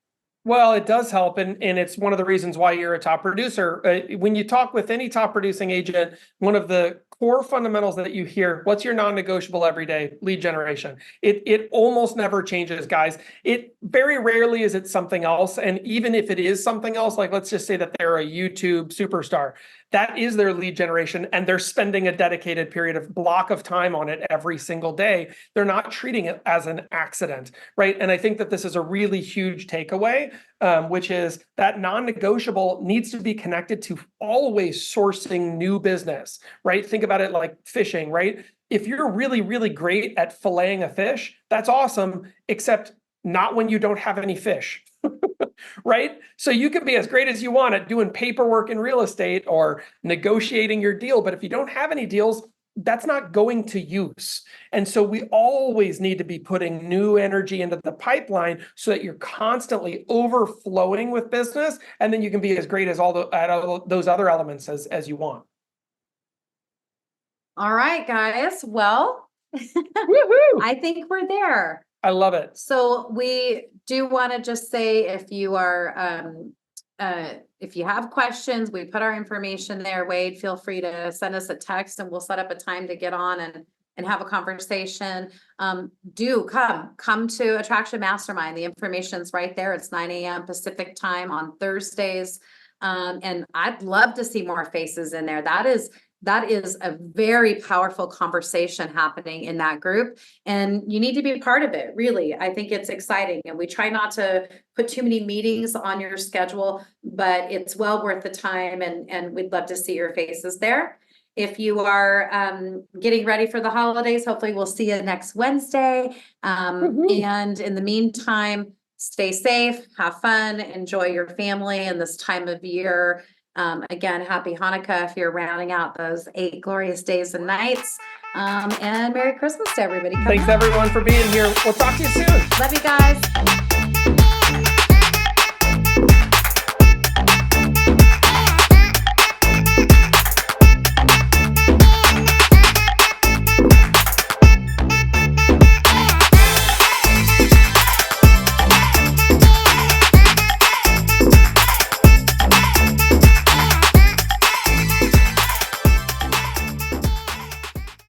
Well, it does help, and it's one of the reasons why you're a top producer. When you talk with any top producing agent, one of the core fundamentals that you hear, what's your non-negotiable every day? Lead generation. It almost never changes, guys. It very rarely is it something else, and even if it is something else, like let's just say that they're a YouTube superstar, that is their lead generation, and they're spending a dedicated period of block of time on it every single day. They're not treating it as an accident, right? And I think that this is a really huge takeaway, which is that non-negotiable needs to be connected to always sourcing new business, right? Think about it like fishing, right? If you're really, really great at filleting a fish, that's awesome, except not when you don't have any fish. Right? So you can be as great as you want at doing paperwork in real estate or negotiating your deal, but if you don't have any deals, that's not going to use. And so we always need to be putting new energy into the pipeline so that you're constantly overflowing with business, and then you can be as great as all those other elements as you want. All right, guys. Well, Woohoo! I think we're there. I love it. So we do want to just say, if you are, if you have questions, we put our information there. Wade, feel free to send us a text and we'll set up a time to get on and have a conversation. Do come to Attraction Mastermind. The information's right there. It's 9 a.m. Pacific time on Thursdays. And I'd love to see more faces in there. That is a very powerful conversation happening in that group, and you need to be a part of it. Really, I think it's exciting, and we try not to put too many meetings on your schedule, but it's well worth the time, and we'd love to see your faces there. If you are getting ready for the holidays, hopefully we'll see you next Wednesday. And in the meantime, stay safe, have fun, enjoy your family in this time of year. Again, happy Hanukkah if you're rounding out those 8 glorious days and nights. And Merry Christmas to everybody. Thanks everyone for being here. We'll talk to you soon. Love you guys.